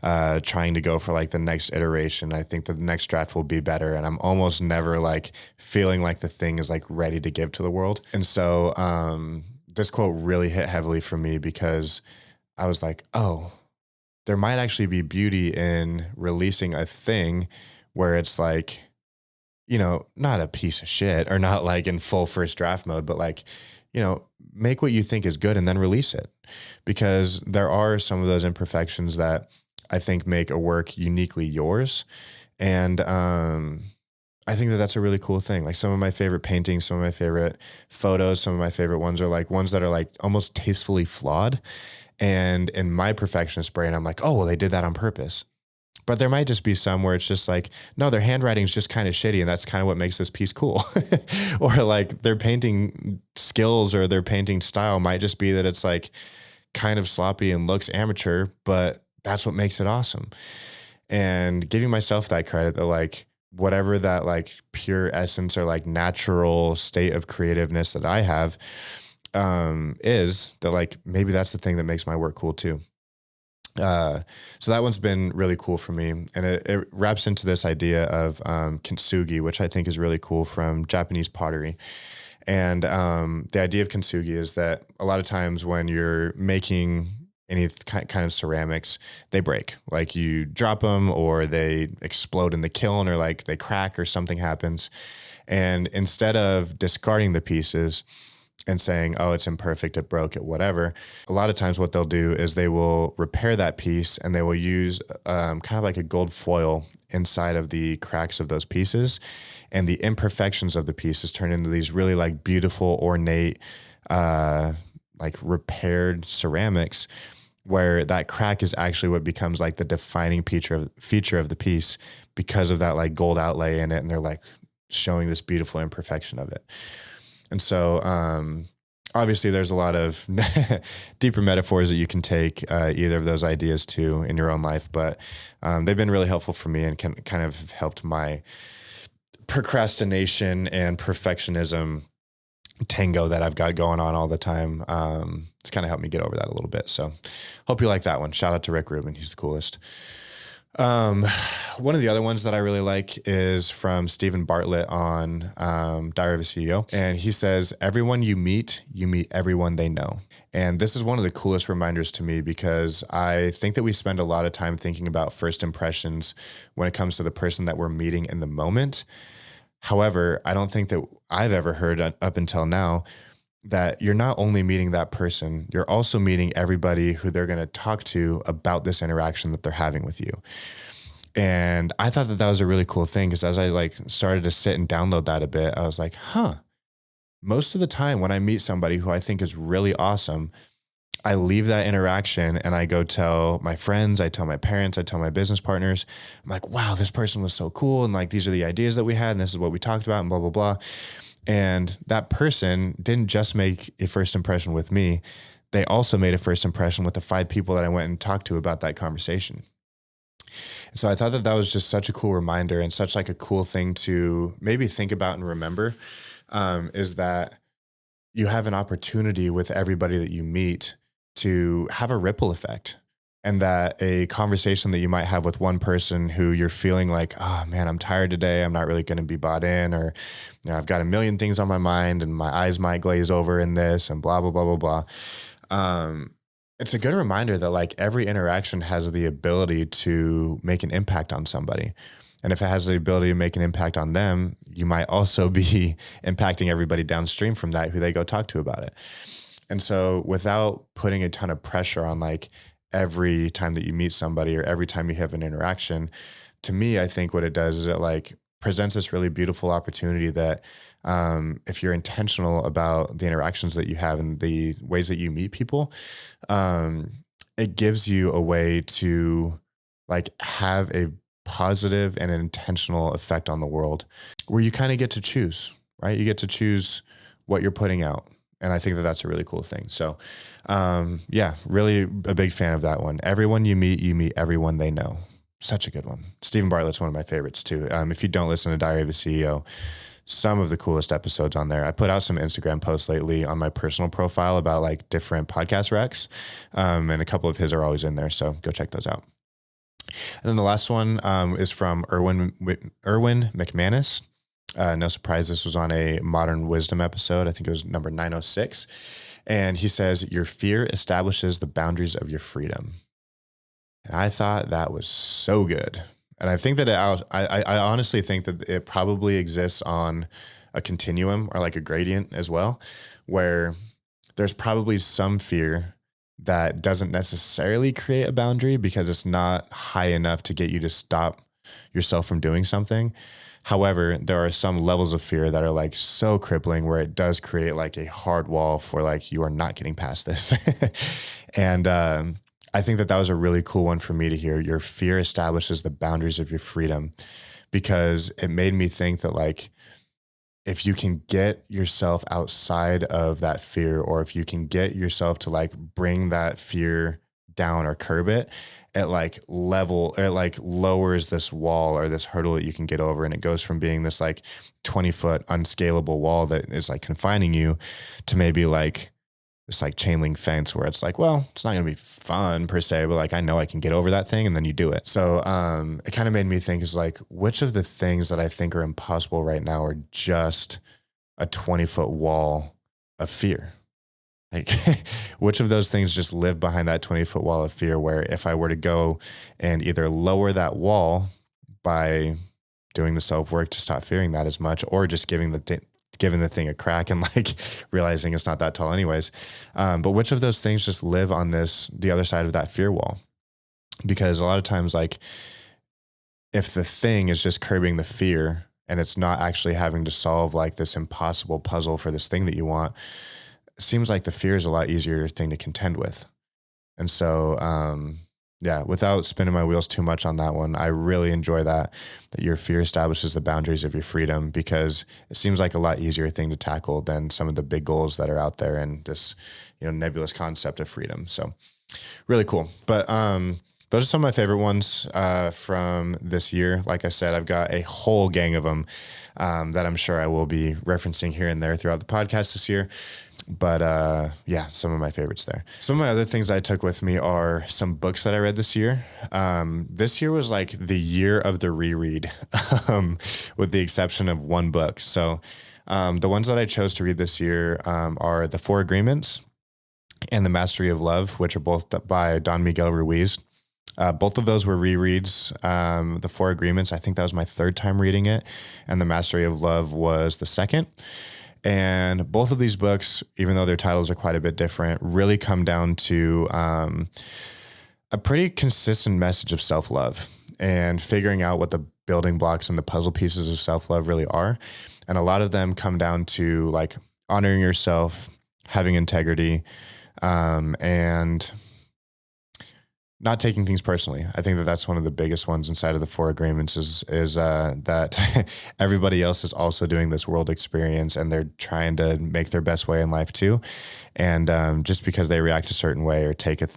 trying to go for like the next iteration. I think the next draft will be better. And I'm almost never like feeling like the thing is like ready to give to the world. And so this quote really hit heavily for me, because I was like, oh, there might actually be beauty in releasing a thing where it's like, not a piece of shit, or not like in full first draft mode, but like, make what you think is good and then release it. Because there are some of those imperfections that I think make a work uniquely yours. And I think that that's a really cool thing. Like some of my favorite paintings, some of my favorite photos, some of my favorite ones are like ones that are like almost tastefully flawed. And in my perfectionist brain, I'm like, oh, well, they did that on purpose. But there might just be some where it's just like, no, their handwriting's just kind of shitty, and that's kind of what makes this piece cool. Or like their painting skills or their painting style might just be that it's like kind of sloppy and looks amateur, but that's what makes it awesome. And giving myself that credit, that like whatever that like pure essence or like natural state of creativeness that I have is, that like maybe that's the thing that makes my work cool too. So that one's been really cool for me, and it wraps into this idea of kintsugi, which I think is really cool, from Japanese pottery. And the idea of kintsugi is that a lot of times when you're making any kind of ceramics, they break. Like you drop them, or they explode in the kiln, or like they crack, or something happens. And instead of discarding the pieces, and saying, oh, it's imperfect, it broke, it, whatever. A lot of times what they'll do is they will repair that piece and they will use kind of like a gold foil inside of the cracks of those pieces. And the imperfections of the pieces turn into these really like beautiful, ornate, like repaired ceramics, where that crack is actually what becomes like the defining feature of the piece because of that like gold outlay in it. And they're like showing this beautiful imperfection of it. And so, obviously there's a lot of deeper metaphors that you can take, either of those ideas to in your own life, but, they've been really helpful for me and can kind of helped my procrastination and perfectionism tango that I've got going on all the time. It's kind of helped me get over that a little bit. So hope you like that one. Shout out to Rick Rubin. He's the coolest. One of the other ones that I really like is from Stephen Bartlett on, Diary of a CEO. And he says, everyone you meet everyone they know. And this is one of the coolest reminders to me because I think that we spend a lot of time thinking about first impressions when it comes to the person that we're meeting in the moment. However, I don't think that I've ever heard up until now that you're not only meeting that person, you're also meeting everybody who they're going to talk to about this interaction that they're having with you. And I thought that that was a really cool thing because as I like started to sit and download that a bit, I was like, most of the time when I meet somebody who I think is really awesome, I leave that interaction and I go tell my friends, I tell my parents, I tell my business partners, I'm like, wow, this person was so cool. And like, these are the ideas that we had and this is what we talked about and blah, blah, blah. And that person didn't just make a first impression with me. They also made a first impression with the 5 people that I went and talked to about that conversation. So I thought that that was just such a cool reminder and such like a cool thing to maybe think about and remember, is that you have an opportunity with everybody that you meet to have a ripple effect. And that a conversation that you might have with one person who you're feeling like, oh man, I'm tired today. I'm not really going to be bought in, or, you know, I've got a million things on my mind and my eyes might glaze over in this and blah, blah, blah, blah, blah. It's a good reminder that like every interaction has the ability to make an impact on somebody. And if it has the ability to make an impact on them, you might also be impacting everybody downstream from that who they go talk to about it. And so without putting a ton of pressure on like every time that you meet somebody or every time you have an interaction, to me, I think what it does is it like presents this really beautiful opportunity that, if you're intentional about the interactions that you have and the ways that you meet people, it gives you a way to like have a positive and an intentional effect on the world where you kind of get to choose, right? You get to choose what you're putting out. And I think that that's a really cool thing. So, yeah, really a big fan of that one. Everyone you meet everyone they know. Such a good one. Stephen Bartlett's one of my favorites too. If you don't listen to Diary of a CEO, some of the coolest episodes on there. I put out some Instagram posts lately on my personal profile about like different podcast recs. And a couple of his are always in there. So go check those out. And then the last one, is from Erwin McManus. No surprise, this was on a Modern Wisdom episode. I think it was number 906. And he says, your fear establishes the boundaries of your freedom. And I thought that was so good. And I think that I honestly think that it probably exists on a continuum or like a gradient as well, where there's probably some fear that doesn't necessarily create a boundary because it's not high enough to get you to stop yourself from doing something. However, there are some levels of fear that are like so crippling where it does create like a hard wall for like, you are not getting past this. And I think that that was a really cool one for me to hear. Your fear establishes the boundaries of your freedom, because it made me think that like, if you can get yourself outside of that fear, or if you can get yourself to like bring that fear down or curb it, it like lowers this wall or this hurdle that you can get over. And it goes from being this like 20-foot unscalable wall that is like confining you to maybe like this like chain link fence where it's like, well, it's not going to be fun per se, but like, I know I can get over that thing, and then you do it. So, it kind of made me think is like, which of the things that I think are impossible right now are just a 20-foot wall of fear? Like, which of those things just live behind that 20-foot wall of fear, where if I were to go and either lower that wall by doing the self-work to stop fearing that as much, or just giving giving the thing a crack and like realizing it's not that tall anyways. But which of those things just live on the other side of that fear wall? Because a lot of times, like, if the thing is just curbing the fear and it's not actually having to solve like this impossible puzzle for this thing that you want, it seems like the fear is a lot easier thing to contend with. And so, yeah, without spinning my wheels too much on that one, I really enjoy that your fear establishes the boundaries of your freedom, because it seems like a lot easier thing to tackle than some of the big goals that are out there and this, nebulous concept of freedom. So really cool. But, those are some of my favorite ones from this year. Like I said, I've got a whole gang of them that I'm sure I will be referencing here and there throughout the podcast this year. But yeah, some of my favorites there. Some of my other things I took with me are some books that I read this year. This year was like the year of the reread, with the exception of one book. So the ones that I chose to read this year are The Four Agreements and The Mastery of Love, which are both by Don Miguel Ruiz. Both of those were rereads. The Four Agreements, I think that was my third time reading it, and The Mastery of Love was the second. And both of these books, even though their titles are quite a bit different, really come down to a pretty consistent message of self-love and figuring out what the building blocks and the puzzle pieces of self-love really are. And a lot of them come down to like honoring yourself, having integrity, and not taking things personally. I think that that's one of the biggest ones inside of the Four Agreements is that everybody else is also doing this world experience and they're trying to make their best way in life too. And just because they react a certain way or take a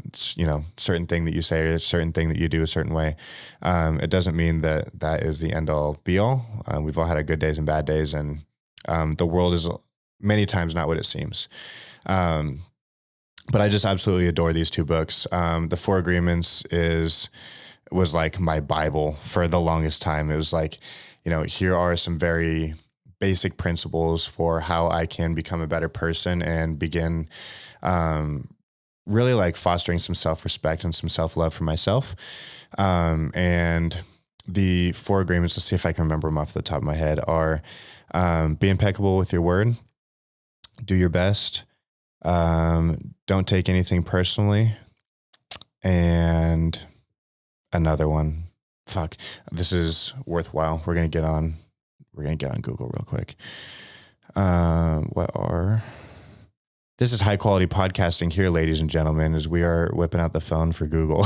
certain thing that you say or a certain thing that you do a certain way, it doesn't mean that that is the end all be all. We've all had our good days and bad days, and the world is many times not what it seems. But I just absolutely adore these two books. The Four Agreements was like my Bible for the longest time. It was like, here are some very basic principles for how I can become a better person and begin really like fostering some self-respect and some self-love for myself. And the Four Agreements, let's see if I can remember them off the top of my head, are be impeccable with your word, do your best, don't take anything personally, and another one. Fuck, this is worthwhile. We're gonna get on Google real quick. This is high quality podcasting here, ladies and gentlemen, as we are whipping out the phone for Google.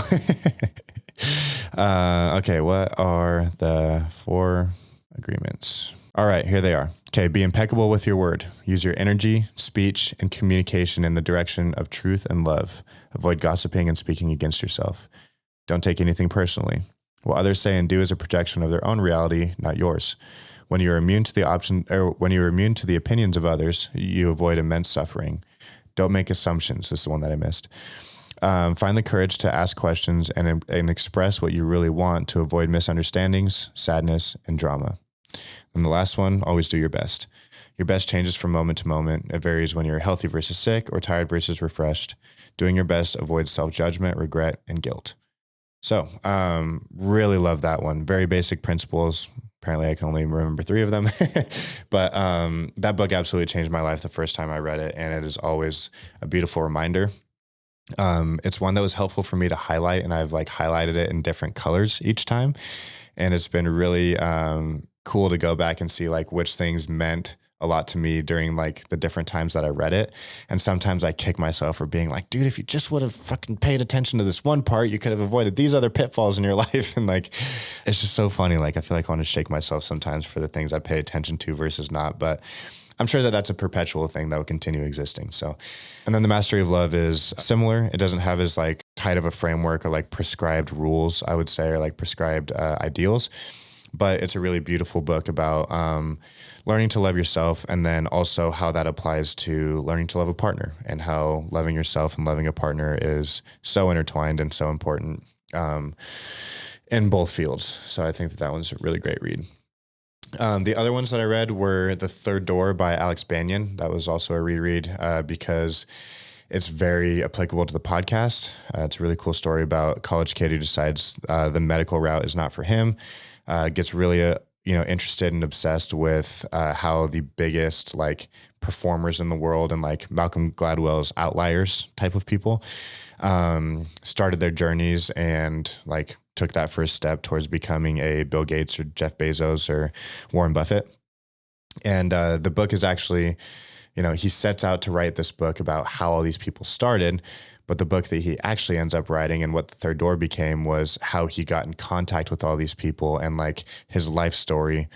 Okay, what are the Four Agreements? All right, here they are. Okay, be impeccable with your word. Use your energy, speech, and communication in the direction of truth and love. Avoid gossiping and speaking against yourself. Don't take anything personally. What others say and do is a projection of their own reality, not yours. When you're immune to the opinions of others, you avoid immense suffering. Don't make assumptions. This is the one that I missed. Find the courage to ask questions and express what you really want to avoid misunderstandings, sadness, and drama. And the last one, always do your best. Your best changes from moment to moment. It varies when you're healthy versus sick or tired versus refreshed. Doing your best avoids self-judgment, regret, and guilt. So, really love that one. Very basic principles. Apparently I can only remember 3 of them, but that book absolutely changed my life the first time I read it. And it is always a beautiful reminder. It's one that was helpful for me to highlight, and I've like highlighted it in different colors each time. And it's been really cool to go back and see like which things meant a lot to me during like the different times that I read it. And sometimes I kick myself for being like, dude, if you just would have fucking paid attention to this one part, you could have avoided these other pitfalls in your life. And like, it's just so funny. Like, I feel like I want to shake myself sometimes for the things I pay attention to versus not, but I'm sure that that's a perpetual thing that will continue existing. So, and then the Mastery of Love is similar. It doesn't have as like tight of a framework or like prescribed rules, I would say, or like prescribed ideals, but it's a really beautiful book about learning to love yourself, and then also how that applies to learning to love a partner, and how loving yourself and loving a partner is so intertwined and so important in both fields. So I think that one's a really great read. The other ones that I read were The Third Door by Alex Banyan. That was also a reread because it's very applicable to the podcast. It's a really cool story about a college kid who decides the medical route is not for him. Gets really interested and obsessed with how the biggest like performers in the world and like Malcolm Gladwell's outliers type of people started their journeys and like took that first step towards becoming a Bill Gates or Jeff Bezos or Warren Buffett. And the book is actually, he sets out to write this book about how all these people started. But the book that he actually ends up writing and what The Third Door became was how he got in contact with all these people and like his life story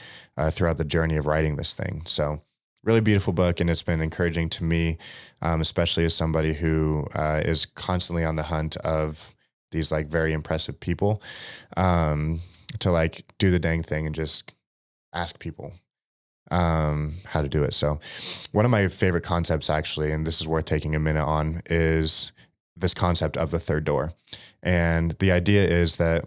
throughout the journey of writing this thing. So really beautiful book. And it's been encouraging to me, especially as somebody who is constantly on the hunt of these like very impressive people to like do the dang thing and just ask people how to do it. So one of my favorite concepts actually, and this is worth taking a minute on, is this concept of the third door. And the idea is that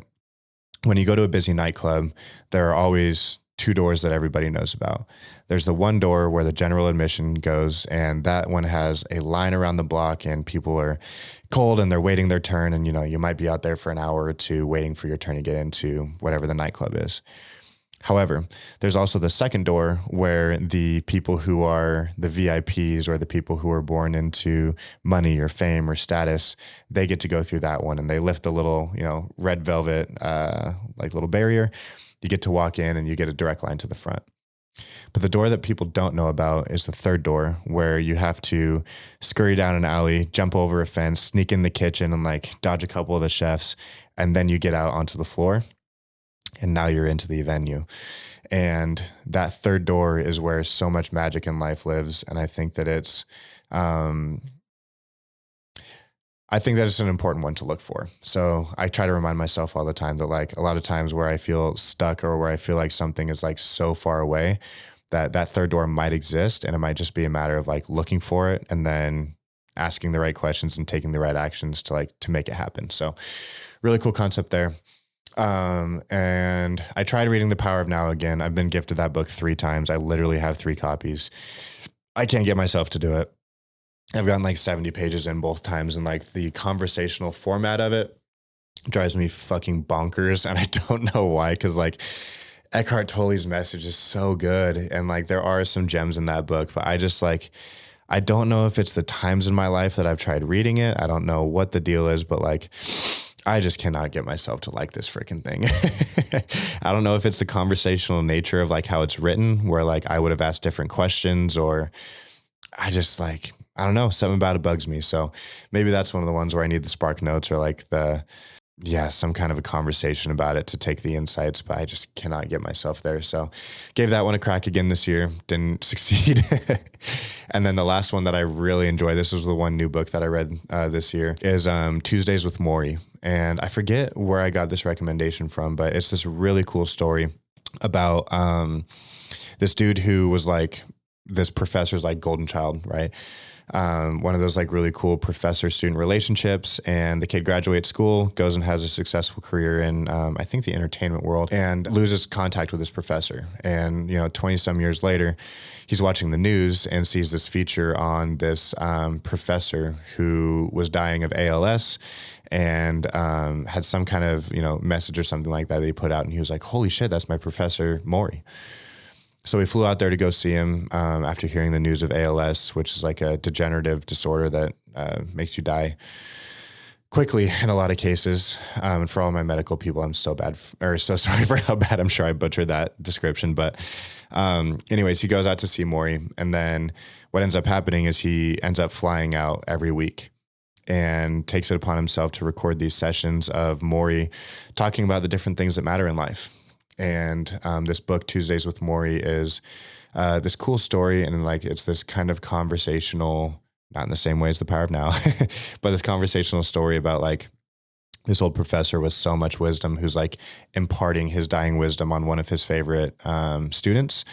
when you go to a busy nightclub, there are always two doors that everybody knows about. There's the one door where the general admission goes, and that one has a line around the block and people are cold and they're waiting their turn. And, you might be out there for an hour or two waiting for your turn to get into whatever the nightclub is. However, there's also the second door where the people who are the VIPs or the people who are born into money or fame or status, they get to go through that one and they lift the little, red velvet, like little barrier. You get to walk in and you get a direct line to the front. But the door that people don't know about is the third door, where you have to scurry down an alley, jump over a fence, sneak in the kitchen and like dodge a couple of the chefs. And then you get out onto the floor. And now you're into the venue. And that third door is where so much magic in life lives. And I think that it's an important one to look for. So I try to remind myself all the time that like a lot of times where I feel stuck or where I feel like something is like so far away, that third door might exist. And it might just be a matter of like looking for it and then asking the right questions and taking the right actions to make it happen. So really cool concept there. And I tried reading The Power of Now again. I've been gifted that book 3 times. I literally have 3 copies. I can't get myself to do it. I've gotten like 70 pages in both times, and like the conversational format of it drives me fucking bonkers. And I don't know why, because like Eckhart Tolle's message is so good. And like there are some gems in that book, but I just like, I don't know if it's the times in my life that I've tried reading it. I don't know what the deal is, but like, I just cannot get myself to like this freaking thing. I don't know if it's the conversational nature of like how it's written, where like I would have asked different questions, or I just like, I don't know, something about it bugs me. So maybe that's one of the ones where I need the spark notes or like some kind of a conversation about it to take the insights, but I just cannot get myself there. So gave that one a crack again this year, didn't succeed. And then the last one that I really enjoy, this was the one new book that I read this year, is Tuesdays with Morrie. And I forget where I got this recommendation from, but it's this really cool story about this dude who was like this professor's like golden child, right? One of those like really cool professor-student relationships, and the kid graduates school, goes and has a successful career in, I think, the entertainment world, and loses contact with his professor. And, 20 some years later, he's watching the news and sees this feature on this professor who was dying of ALS and had some kind of, message or something like that he put out. And he was like, holy shit, that's my Professor Morrie. So we flew out there to go see him after hearing the news of ALS, which is like a degenerative disorder that makes you die quickly in a lot of cases. And for all my medical people, I'm so sorry for how bad I'm sure I butchered that description. But anyways, he goes out to see Morrie. And then what ends up happening is he ends up flying out every week and takes it upon himself to record these sessions of Morrie talking about the different things that matter in life. And this book, Tuesdays with Morrie, is this cool story. And like, it's this kind of conversational, not in the same way as The Power of Now, but this conversational story about like this old professor with so much wisdom who's like imparting his dying wisdom on one of his favorite students.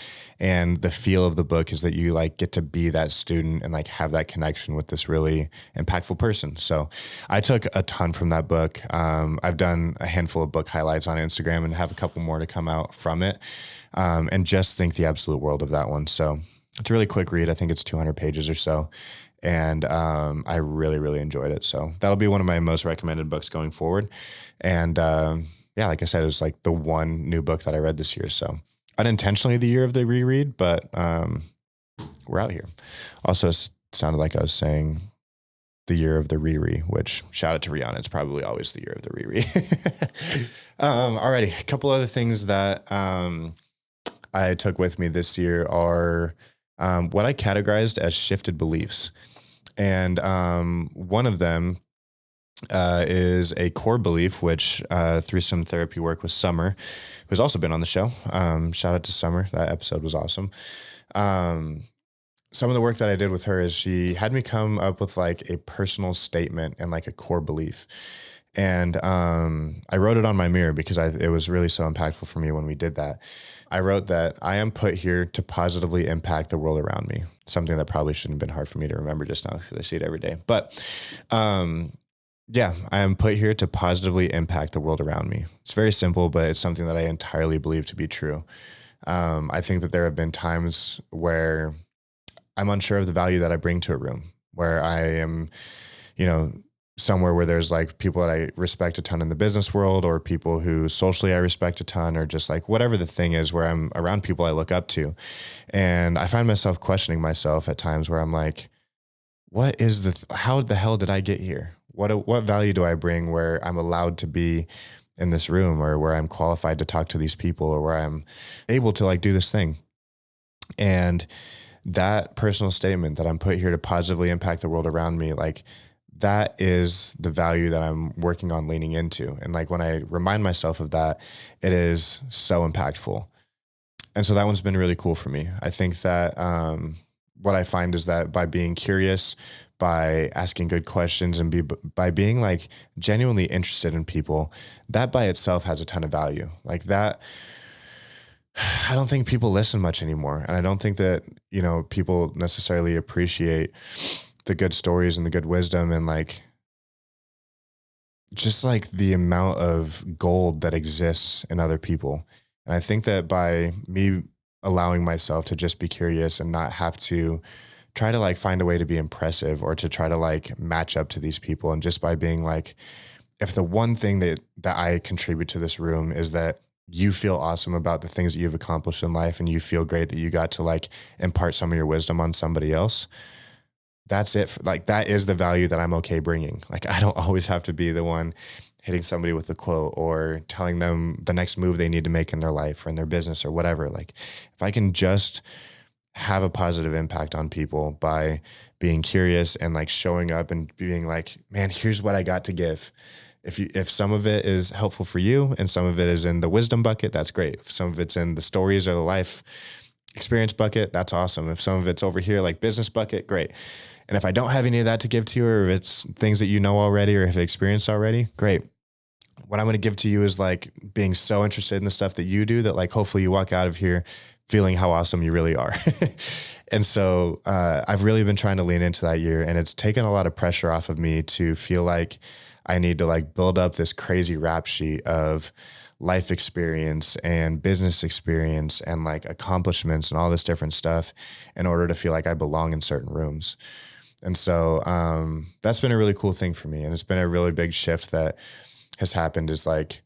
And the feel of the book is that you like get to be that student and like have that connection with this really impactful person. So I took a ton from that book. I've done a handful of book highlights on Instagram and have a couple more to come out from it. And just think the absolute world of that one. So it's a really quick read. I think it's 200 pages or so. And I really, really enjoyed it. So that'll be one of my most recommended books going forward. And like I said, it was like the one new book that I read this year. So unintentionally the year of the reread, but we're out here. Also, it sounded like I was saying the year of the Riri, which shout out to Rihanna. It's probably always the year of the Riri. Alrighty. A couple other things that I took with me this year are what I categorized as shifted beliefs. And one of them is a core belief, which through some therapy work with Summer, who's also been on the show. Shout out to Summer. That episode was awesome. Some of the work that I did with her is she had me come up with like a personal statement and like a core belief. And I wrote it on my mirror because it was really so impactful for me when we did that. I wrote that I am put here to positively impact the world around me. Something that probably shouldn't have been hard for me to remember just now because I see it every day. But yeah, I am put here to positively impact the world around me. It's very simple, but it's something that I entirely believe to be true. I think that there have been times where I'm unsure of the value that I bring to a room, where I am, somewhere where there's like people that I respect a ton in the business world, or people who socially I respect a ton, or just like whatever the thing is, where I'm around people I look up to. And I find myself questioning myself at times where I'm like, how the hell did I get here? What value do I bring where I'm allowed to be in this room, or where I'm qualified to talk to these people, or where I'm able to like do this thing? And that personal statement that I'm put here to positively impact the world around me, like that is the value that I'm working on leaning into. And like when I remind myself of that, it is so impactful. And so that one's been really cool for me. I think that what I find is that by being curious, by asking good questions, and by being like genuinely interested in people, that by itself has a ton of value. Like that, I don't think people listen much anymore. And I don't think that, people necessarily appreciate the good stories and the good wisdom and like, just like the amount of gold that exists in other people. And I think that by me allowing myself to just be curious and not have to try to like find a way to be impressive or to try to like match up to these people. And just by being like, if the one thing that I contribute to this room is that you feel awesome about the things that you've accomplished in life, and you feel great that you got to like impart some of your wisdom on somebody else, that's it. That is the value that I'm okay bringing. Like, I don't always have to be the one hitting somebody with a quote or telling them the next move they need to make in their life or in their business or whatever. Like, if I can just have a positive impact on people by being curious and like showing up and being like, man, here's what I got to give. If some of it is helpful for you and some of it is in the wisdom bucket, that's great. If some of it's in the stories or the life experience bucket, that's awesome. If some of it's over here, like business bucket, great. And if I don't have any of that to give to you, or if it's things that you know already or have experienced already, great. What I'm going to give to you is like being so interested in the stuff that you do that like, hopefully you walk out of here feeling how awesome you really are. And so I've really been trying to lean into that year, and it's taken a lot of pressure off of me to feel like I need to like build up this crazy rap sheet of life experience and business experience and like accomplishments and all this different stuff in order to feel like I belong in certain rooms. And so that's been a really cool thing for me. And it's been a really big shift that has happened, is like,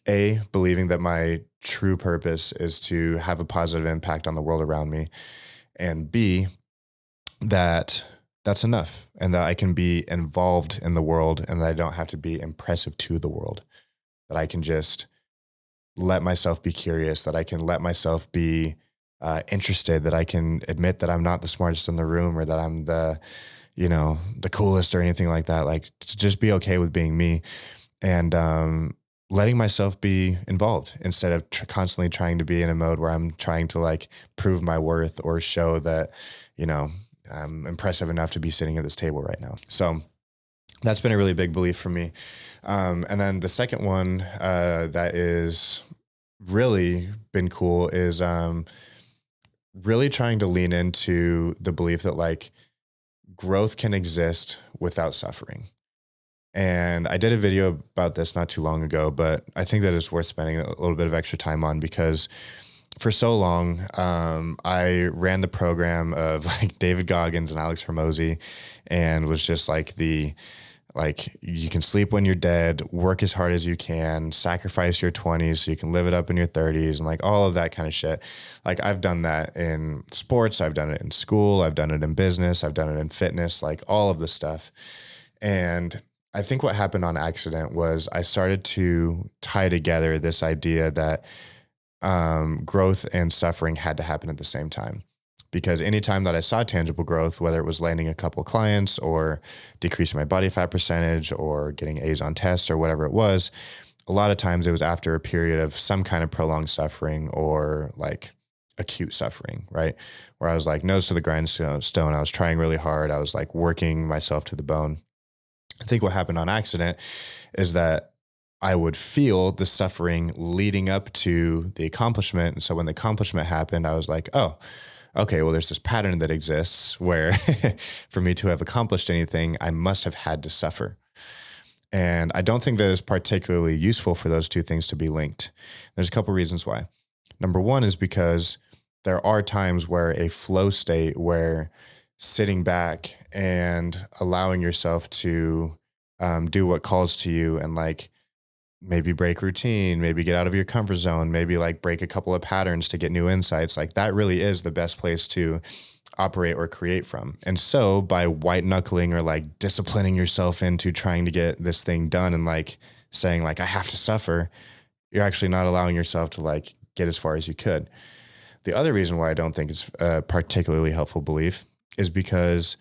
A, believing that my true purpose is to have a positive impact on the world around me, and B, that that's enough, and that I can be involved in the world, and that I don't have to be impressive to the world, that I can just let myself be curious, that I can let myself be interested, that I can admit that I'm not the smartest in the room, or that I'm the coolest or anything like that. Like, to just be okay with being me, and letting myself be involved instead of constantly trying to be in a mode where I'm trying to like prove my worth or show that, I'm impressive enough to be sitting at this table right now. So that's been a really big belief for me. And then the second one that is really been cool is really trying to lean into the belief that like growth can exist without suffering. And I did a video about this not too long ago, but I think that it's worth spending a little bit of extra time on, because for so long, I ran the program of like David Goggins and Alex Hormozy, and was just like the Like you can sleep when you're dead, work as hard as you can, sacrifice your 20s so you can live it up in your 30s and like all of that kind of shit. Like I've done that in sports, I've done it in school, I've done it in business, I've done it in fitness, like all of this stuff. And I think what happened on accident was I started to tie together this idea that growth and suffering had to happen at the same time. Because anytime that I saw tangible growth, whether it was landing a couple clients or decreasing my body fat percentage or getting A's on tests or whatever it was, a lot of times it was after a period of some kind of prolonged suffering or like acute suffering, right? Where I was like nose to the grindstone. I was trying really hard. I was like working myself to the bone. I think what happened on accident is that I would feel the suffering leading up to the accomplishment. And so when the accomplishment happened, I was like, oh, okay, well, there's this pattern that exists where for me to have accomplished anything, I must have had to suffer. And I don't think that it's particularly useful for those two things to be linked. There's a couple reasons why. Number one is because there are times where a flow state where sitting back and allowing yourself to do what calls to you and like maybe break routine, maybe get out of your comfort zone, maybe like break a couple of patterns to get new insights. Like that really is the best place to operate or create from. And so by white knuckling or like disciplining yourself into trying to get this thing done and like saying like, I have to suffer, you're actually not allowing yourself to like get as far as you could. The other reason why I don't think it's a particularly helpful belief is because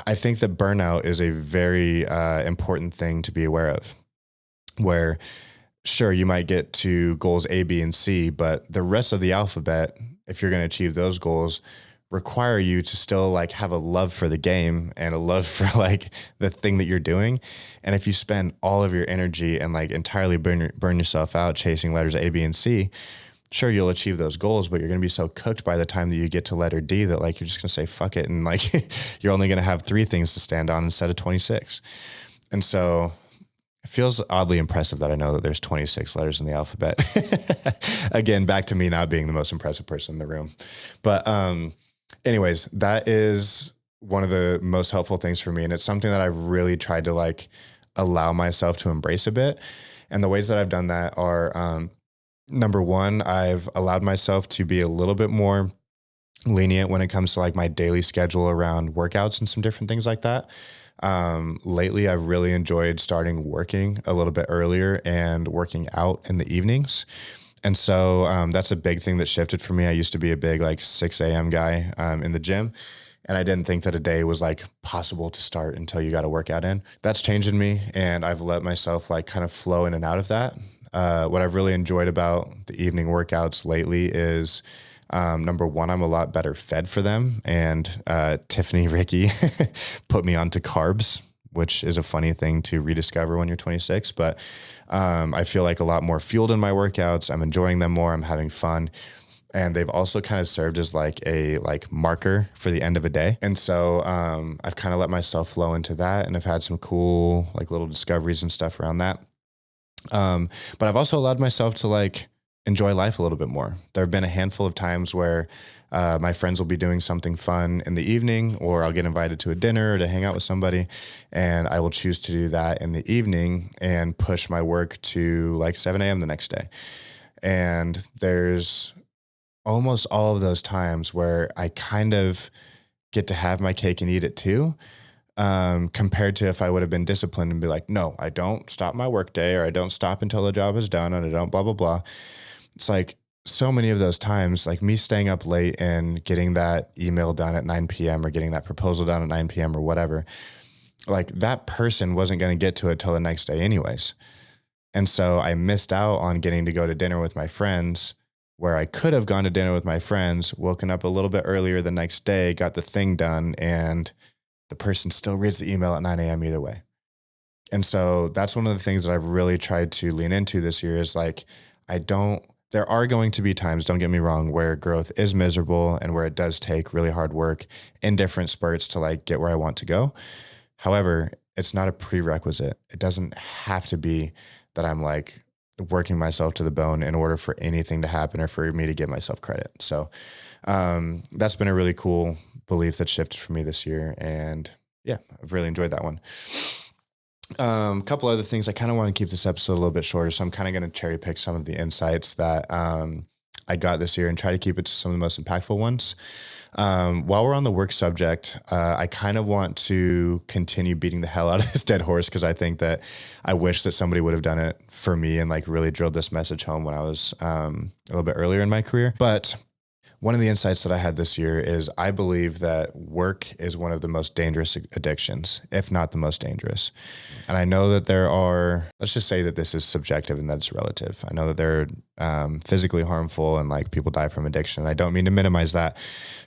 I think that burnout is a very important thing to be aware of. Where sure, you might get to goals A, B, and C, but the rest of the alphabet, if you're going to achieve those goals, require you to still like have a love for the game and a love for like the thing that you're doing. And if you spend all of your energy and like entirely burn yourself out chasing letters A, B, and C, sure, you'll achieve those goals, but you're going to be so cooked by the time that you get to letter D that like, you're just going to say, fuck it. And like, you're only going to have 3 things to stand on instead of 26. And so it feels oddly impressive that I know that there's 26 letters in the alphabet. Again, back to me not being the most impressive person in the room. But anyways, that is one of the most helpful things for me. And it's something that I've really tried to like allow myself to embrace a bit. And the ways that I've done that are, number one, I've allowed myself to be a little bit more lenient when it comes to like my daily schedule around workouts and some different things like that. Lately, I've really enjoyed starting working a little bit earlier and working out in the evenings. And so that's a big thing that shifted for me. I used to be a big like 6 a.m. guy in the gym. And I didn't think that a day was like possible to start until you got a workout in. That's changed me. And I've let myself like kind of flow in and out of that. What I've really enjoyed about the evening workouts lately is number one, I'm a lot better fed for them. And Tiffany Ricky put me onto carbs, which is a funny thing to rediscover when you're 26. But I feel like a lot more fueled in my workouts. I'm enjoying them more. I'm having fun. And they've also kind of served as like a marker for the end of a day. And so I've kind of let myself flow into that. And I've had some cool like little discoveries and stuff around that. But I've also allowed myself to like enjoy life a little bit more. There have been a handful of times where my friends will be doing something fun in the evening, or I'll get invited to a dinner or to hang out with somebody, and I will choose to do that in the evening and push my work to like 7 a.m. the next day. And there's almost all of those times where I kind of get to have my cake and eat it too. Compared to if I would have been disciplined and be like, no, I don't stop my work day, or I don't stop until the job is done, and I don't blah, blah, blah. It's like so many of those times, like me staying up late and getting that email done at 9 p.m. or getting that proposal done at 9 p.m. or whatever, like that person wasn't going to get to it till the next day anyways. And so I missed out on getting to go to dinner with my friends, where I could have gone to dinner with my friends, woken up a little bit earlier the next day, got the thing done, and the person still reads the email at 9 a.m. either way. And so that's one of the things that I've really tried to lean into this year is like, there are going to be times, don't get me wrong, where growth is miserable and where it does take really hard work in different spurts to like get where I want to go. However, it's not a prerequisite. It doesn't have to be that I'm like working myself to the bone in order for anything to happen or for me to give myself credit. So that's been a really cool belief that shifted for me this year. And yeah, I've really enjoyed that one. A couple other things. I kind of want to keep this episode a little bit shorter, so I'm kind of going to cherry pick some of the insights that I got this year and try to keep it to some of the most impactful ones. While we're on the work subject, I kind of want to continue beating the hell out of this dead horse, because I think that I wish that somebody would have done it for me and like really drilled this message home when I was a little bit earlier in my career. But one of the insights that I had this year is I believe that work is one of the most dangerous addictions, if not the most dangerous. And I know that there are, let's just say that this is subjective and that it's relative. I know that they're physically harmful and like people die from addiction. I don't mean to minimize that.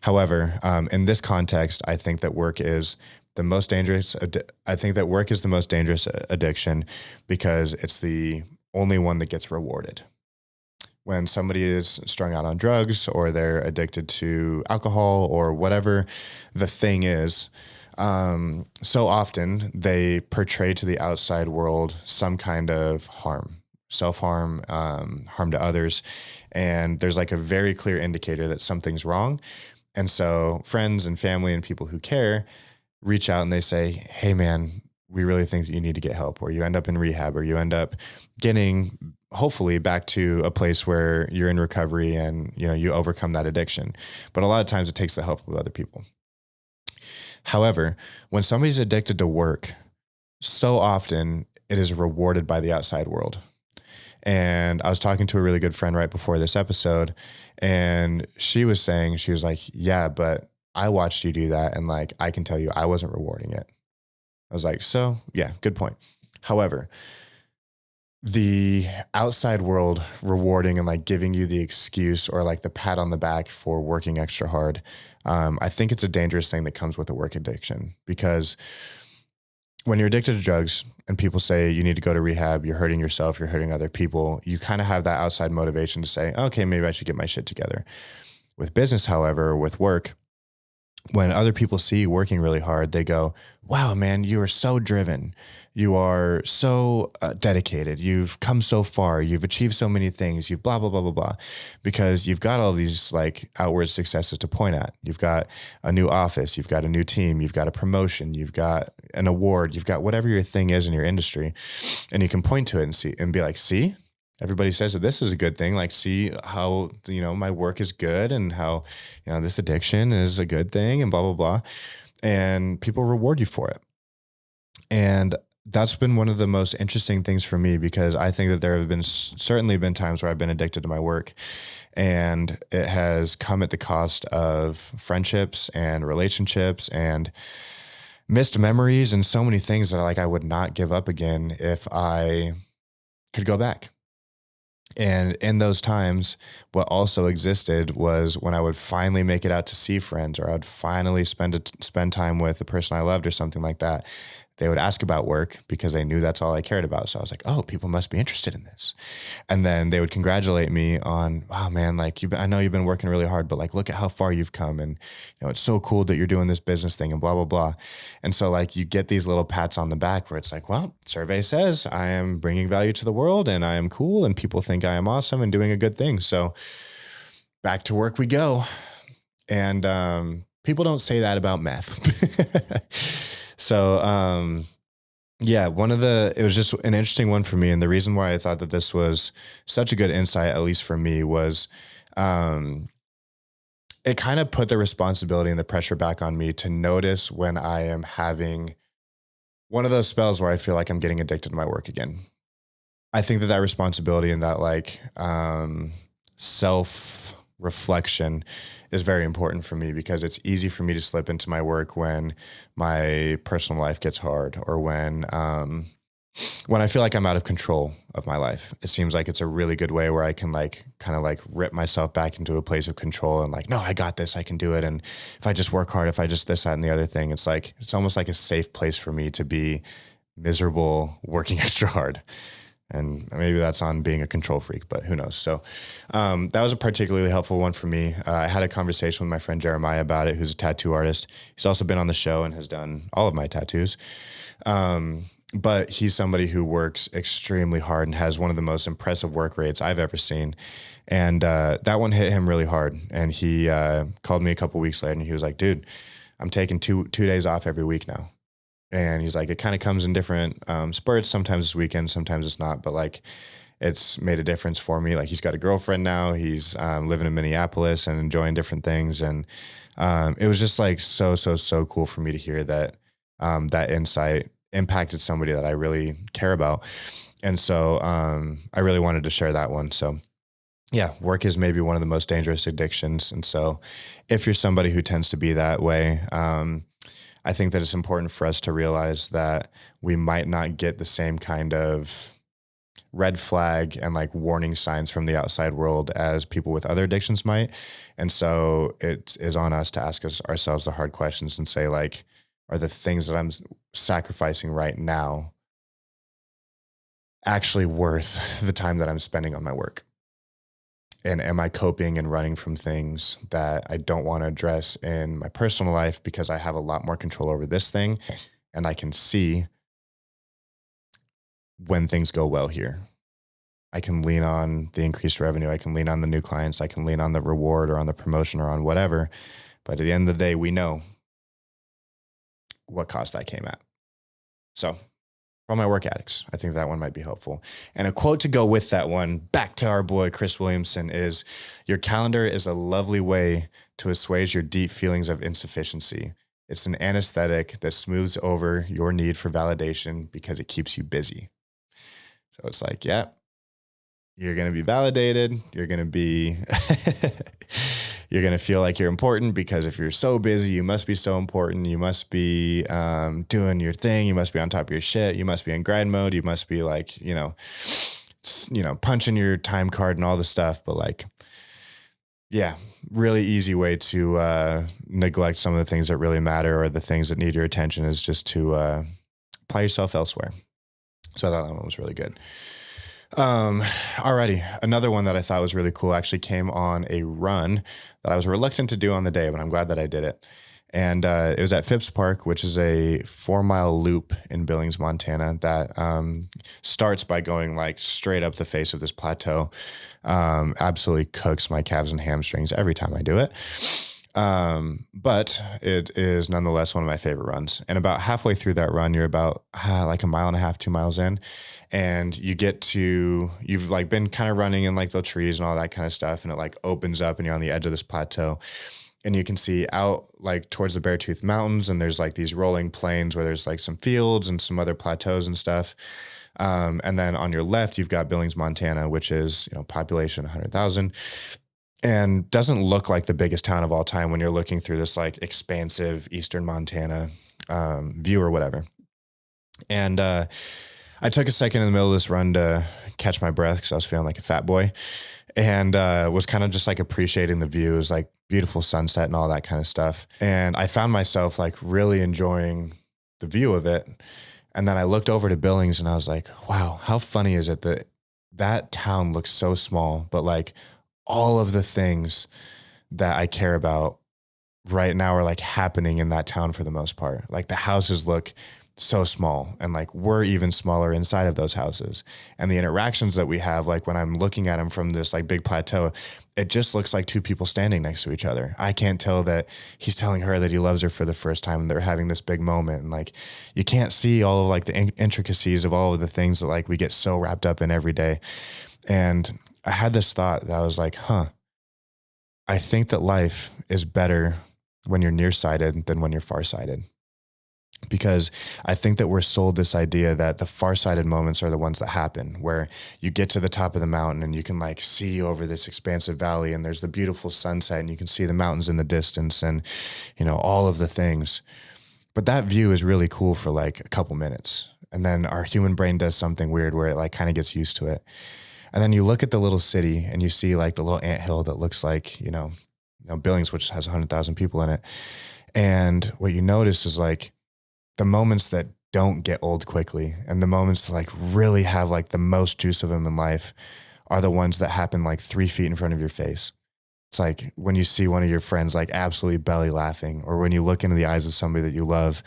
However, in this context, I think that work is the most dangerous. I think that work is the most dangerous addiction because it's the only one that gets rewarded. When somebody is strung out on drugs or they're addicted to alcohol or whatever the thing is, so often they portray to the outside world some kind of harm, self-harm, harm to others. And there's like a very clear indicator that something's wrong. And so friends and family and people who care reach out and they say, hey man, we really think that you need to get help, or you end up in rehab, or you end up getting hopefully back to a place where you're in recovery and, you know, you overcome that addiction. But a lot of times it takes the help of other people. However, when somebody's addicted to work, so often it is rewarded by the outside world. And I was talking to a really good friend right before this episode, and she was like, yeah, but I watched you do that. And like, I can tell you, I wasn't rewarding it. I was like, so yeah, good point. However, the outside world rewarding and like giving you the excuse or like the pat on the back for working extra hard, I think it's a dangerous thing that comes with a work addiction, because when you're addicted to drugs and people say you need to go to rehab, you're hurting yourself, you're hurting other people, you kind of have that outside motivation to say, okay, maybe I should get my shit together. With business, however, with work, when other people see you working really hard, they go, wow, man, you are so driven. You are so dedicated. You've come so far. You've achieved so many things. You've blah, blah, blah, blah, blah, because you've got all these like outward successes to point at. You've got a new office. You've got a new team. You've got a promotion. You've got an award. You've got whatever your thing is in your industry. And you can point to it and see and be like, see, everybody says that this is a good thing. Like, see how, you know, my work is good and how, you know, this addiction is a good thing and blah, blah, blah. And people reward you for it. And that's been one of the most interesting things for me, because I think that there have been certainly been times where I've been addicted to my work, and it has come at the cost of friendships and relationships and missed memories and so many things that I would not give up again if I could go back. And in those times, what also existed was when I would finally make it out to see friends, or I'd finally spend time with the person I loved or something like that, they would ask about work because they knew that's all I cared about. So I was like, oh, people must be interested in this. And then they would congratulate me on, wow, man, like I know you've been working really hard, but like, look at how far you've come. And, you know, it's so cool that you're doing this business thing and blah, blah, blah. And so like you get these little pats on the back where it's like, well, survey says I am bringing value to the world and I am cool and people think I am awesome and doing a good thing. So back to work we go. And people don't say that about meth. So, yeah, it was just an interesting one for me. And the reason why I thought that this was such a good insight, at least for me, was, it kind of put the responsibility and the pressure back on me to notice when I am having one of those spells where I feel like I'm getting addicted to my work again. I think that responsibility and that like, self-reflection is very important for me, because it's easy for me to slip into my work when my personal life gets hard, or when I feel like I'm out of control of my life. It seems like it's a really good way where I can like kind of like rip myself back into a place of control and like, no, I got this, I can do it. And if I just work hard, if I just this, that, and the other thing, it's like, it's almost like a safe place for me to be miserable working extra hard. And maybe that's on being a control freak, but who knows? So that was a particularly helpful one for me. I had a conversation with my friend Jeremiah about it, who's a tattoo artist. He's also been on the show and has done all of my tattoos. But he's somebody who works extremely hard and has one of the most impressive work rates I've ever seen. And that one hit him really hard. And he called me a couple weeks later and he was like, dude, I'm taking two days off every week now. And he's like, it kind of comes in different spurts. Sometimes it's weekends, sometimes it's not. But like, it's made a difference for me. Like, he's got a girlfriend now. He's living in Minneapolis and enjoying different things. And it was just like so cool for me to hear that that insight impacted somebody that I really care about. And so I really wanted to share that one. So yeah, work is maybe one of the most dangerous addictions. And so if you're somebody who tends to be that way, I think that it's important for us to realize that we might not get the same kind of red flag and like warning signs from the outside world as people with other addictions might. And so it is on us to ask ourselves the hard questions and say, like, are the things that I'm sacrificing right now actually worth the time that I'm spending on my work? And am I coping and running from things that I don't want to address in my personal life because I have a lot more control over this thing and I can see when things go well here? I can lean on the increased revenue. I can lean on the new clients. I can lean on the reward or on the promotion or on whatever. But at the end of the day, we know what cost that came at. So for all my work addicts, I think that one might be helpful. And a quote to go with that one, back to our boy Chris Williamson, is, your calendar is a lovely way to assuage your deep feelings of insufficiency. It's an anesthetic that smooths over your need for validation because it keeps you busy. So it's like, yeah, you're going to be validated. You're going to be, you're going to feel like you're important because if you're so busy, you must be so important. You must be doing your thing. You must be on top of your shit. You must be in grind mode. You must be like, punching your time card and all the stuff. But like, yeah, really easy way to neglect some of the things that really matter or the things that need your attention is just to apply yourself elsewhere. So I thought that one was really good. Alrighty. Another one that I thought was really cool actually came on a run that I was reluctant to do on the day, but I'm glad that I did it. And it was at Phipps Park, which is a 4-mile loop in Billings, Montana that starts by going like straight up the face of this plateau. Absolutely cooks my calves and hamstrings every time I do it. But it is nonetheless one of my favorite runs. And about halfway through that run, you're about like a mile and a half, 2 miles in, and you've like been kind of running in like the trees and all that kind of stuff. And it like opens up and you're on the edge of this plateau and you can see out like towards the Beartooth Mountains. And there's like these rolling plains where there's like some fields and some other plateaus and stuff. And then on your left, you've got Billings, Montana, which is, population 100,000. And doesn't look like the biggest town of all time when you're looking through this like expansive Eastern Montana view or whatever. And I took a second in the middle of this run to catch my breath because I was feeling like a fat boy and was kind of just like appreciating the views, like beautiful sunset and all that kind of stuff. And I found myself like really enjoying the view of it. And then I looked over to Billings and I was like, wow, how funny is it that that town looks so small, but like all of the things that I care about right now are like happening in that town for the most part. Like the houses look so small and like we're even smaller inside of those houses. And the interactions that we have, like when I'm looking at them from this like big plateau, it just looks like two people standing next to each other. I can't tell that he's telling her that he loves her for the first time and they're having this big moment. And like, you can't see all of like the intricacies of all of the things that like we get so wrapped up in every day. And I had this thought that I was like, I think that life is better when you're nearsighted than when you're farsighted. Because I think that we're sold this idea that the farsighted moments are the ones that happen, where you get to the top of the mountain and you can like see over this expansive valley and there's the beautiful sunset and you can see the mountains in the distance and, all of the things. But that view is really cool for like a couple minutes. And then our human brain does something weird where it like kind of gets used to it. And then you look at the little city and you see like the little anthill that looks like, Billings, which has 100,000 people in it. And what you notice is like the moments that don't get old quickly and the moments that like really have like the most juice of them in life are the ones that happen like 3 feet in front of your face. It's like when you see one of your friends like absolutely belly laughing, or when you look into the eyes of somebody that you love,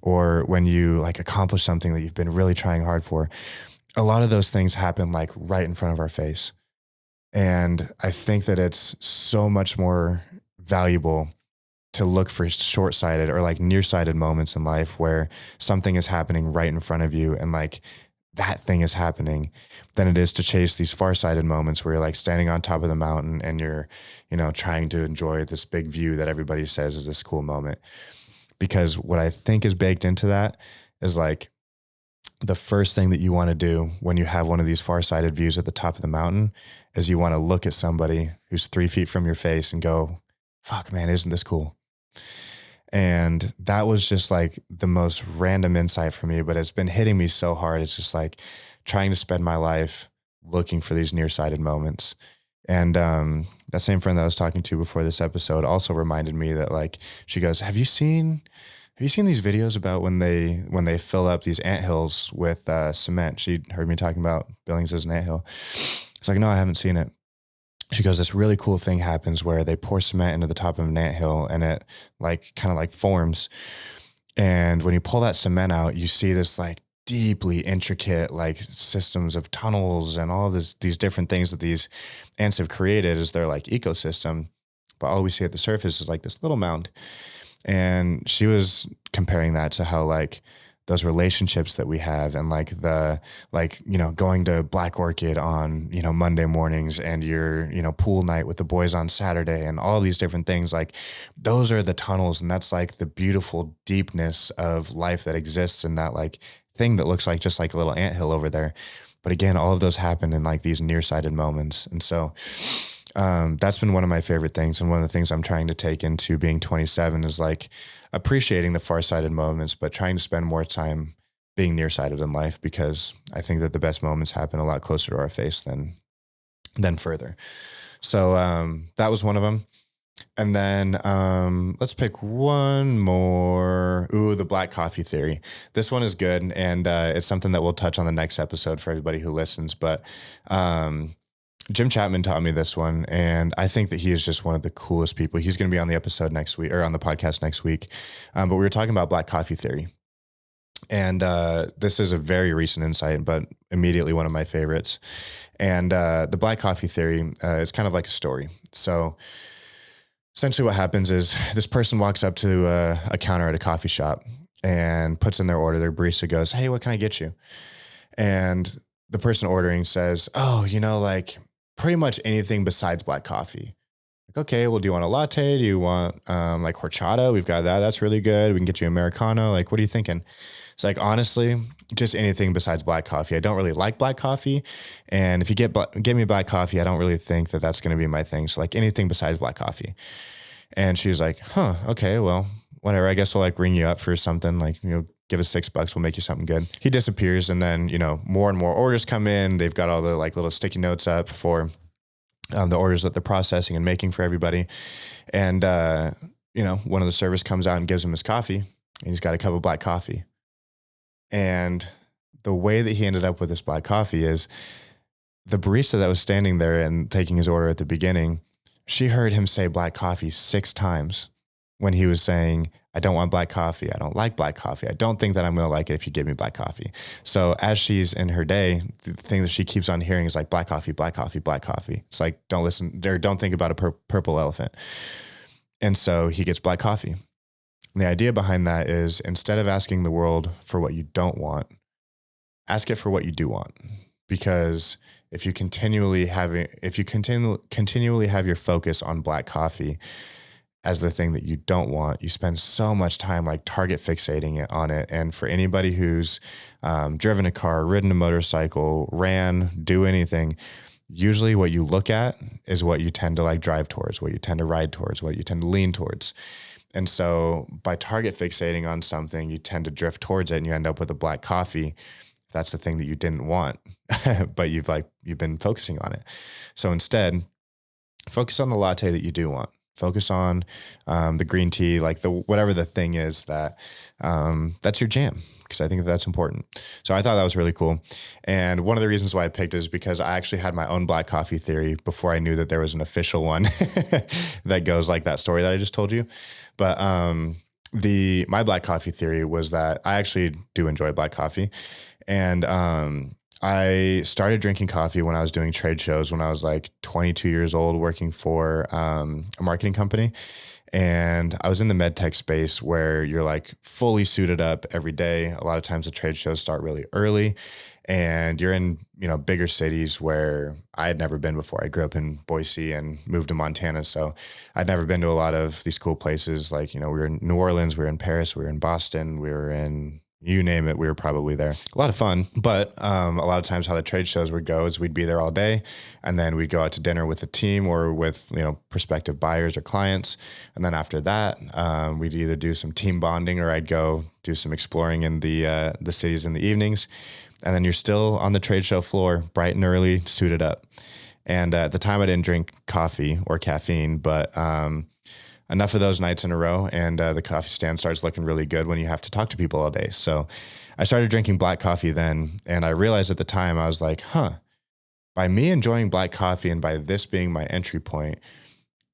or when you like accomplish something that you've been really trying hard for. A lot of those things happen like right in front of our face. And I think that it's so much more valuable to look for short-sighted or like nearsighted moments in life where something is happening right in front of you and like that thing is happening, than it is to chase these farsighted moments where you're like standing on top of the mountain and you're, trying to enjoy this big view that everybody says is this cool moment. Because what I think is baked into that is like the first thing that you want to do when you have one of these farsighted views at the top of the mountain is you want to look at somebody who's 3 feet from your face and go, fuck man, isn't this cool? And that was just like the most random insight for me, but it's been hitting me so hard. It's just like trying to spend my life looking for these nearsighted moments. And that same friend that I was talking to before this episode also reminded me that like, she goes, have you seen these videos about when they fill up these anthills with cement? She heard me talking about Billings as an anthill. It's like, no, I haven't seen it. She goes, this really cool thing happens where they pour cement into the top of an anthill and it like kind of like forms. And when you pull that cement out, you see this like deeply intricate like systems of tunnels and all these different things that these ants have created as their like ecosystem. But all we see at the surface is like this little mound. And she was comparing that to how like those relationships that we have and like going to Black Orchid on, Monday mornings and your, pool night with the boys on Saturday and all these different things, like those are the tunnels. And that's like the beautiful deepness of life that exists in that like thing that looks like just like a little anthill over there. But again, all of those happen in like these nearsighted moments. And so that's been one of my favorite things. And one of the things I'm trying to take into being 27 is like appreciating the farsighted moments, but trying to spend more time being nearsighted in life, because I think that the best moments happen a lot closer to our face than further. So that was one of them. And then let's pick one more. Ooh, the black coffee theory. This one is good. And it's something that we'll touch on the next episode for everybody who listens. But Jim Chapman taught me this one, and I think that he is just one of the coolest people. He's going to be on the episode next week, or on the podcast next week. But we were talking about black coffee theory. And this is a very recent insight, but immediately one of my favorites. And the black coffee theory is kind of like a story. So essentially what happens is this person walks up to a counter at a coffee shop and puts in their order. Their barista goes, hey, what can I get you? And the person ordering says, oh, like pretty much anything besides black coffee. Like, okay, well, do you want a latte? Do you want like horchata? We've got that. That's really good. We can get you Americano. Like, what are you thinking? It's like, honestly, just anything besides black coffee. I don't really like black coffee. And if you get me black coffee, I don't really think that that's going to be my thing. So like anything besides black coffee. And she was like, huh, okay, well, whatever. I guess we'll like ring you up for something, like, give us $6. We'll make you something good. He disappears. And then, more and more orders come in. They've got all the like little sticky notes up for the orders that they're processing and making for everybody. And, one of the servers comes out and gives him his coffee, and he's got a cup of black coffee. And the way that he ended up with this black coffee is the barista that was standing there and taking his order at the beginning, she heard him say black coffee 6 times when he was saying, I don't want black coffee. I don't like black coffee. I don't think that I'm going to like it if you give me black coffee. So as she's in her day, the thing that she keeps on hearing is like black coffee, black coffee, black coffee. It's like, don't listen there. Don't think about a purple elephant. And so he gets black coffee. And the idea behind that is, instead of asking the world for what you don't want, ask it for what you do want. Because if you continually have your focus on black coffee as the thing that you don't want, you spend so much time like target fixating on it. And for anybody who's driven a car, ridden a motorcycle, do anything, usually what you look at is what you tend to like drive towards, what you tend to ride towards, what you tend to lean towards. And so by target fixating on something, you tend to drift towards it and you end up with a black coffee. That's the thing that you didn't want, but you've been focusing on it. So instead, focus on the latte that you do want. Focus on the green tea, like whatever the thing is that's your jam, because I think that's important. So I thought that was really cool. And one of the reasons why I picked it is because I actually had my own black coffee theory before I knew that there was an official one that goes like that story that I just told you. But my black coffee theory was that I actually do enjoy black coffee. And I started drinking coffee when I was doing trade shows when I was like 22 years old, working for a marketing company. And I was in the med tech space where you're like fully suited up every day. A lot of times the trade shows start really early, and you're in, bigger cities where I had never been before. I grew up in Boise and moved to Montana. So I'd never been to a lot of these cool places. Like, we were in New Orleans, we were in Paris, we were in Boston, we were in, you name it, we were probably there. A lot of fun. But a lot of times how the trade shows would go is we'd be there all day, and then we'd go out to dinner with the team or with, prospective buyers or clients. And then after that, we'd either do some team bonding, or I'd go do some exploring in the cities in the evenings. And then you're still on the trade show floor, bright and early, suited up. And at the time I didn't drink coffee or caffeine, but enough of those nights in a row, and the coffee stand starts looking really good when you have to talk to people all day. So I started drinking black coffee then, and I realized at the time, I was like, by me enjoying black coffee and by this being my entry point,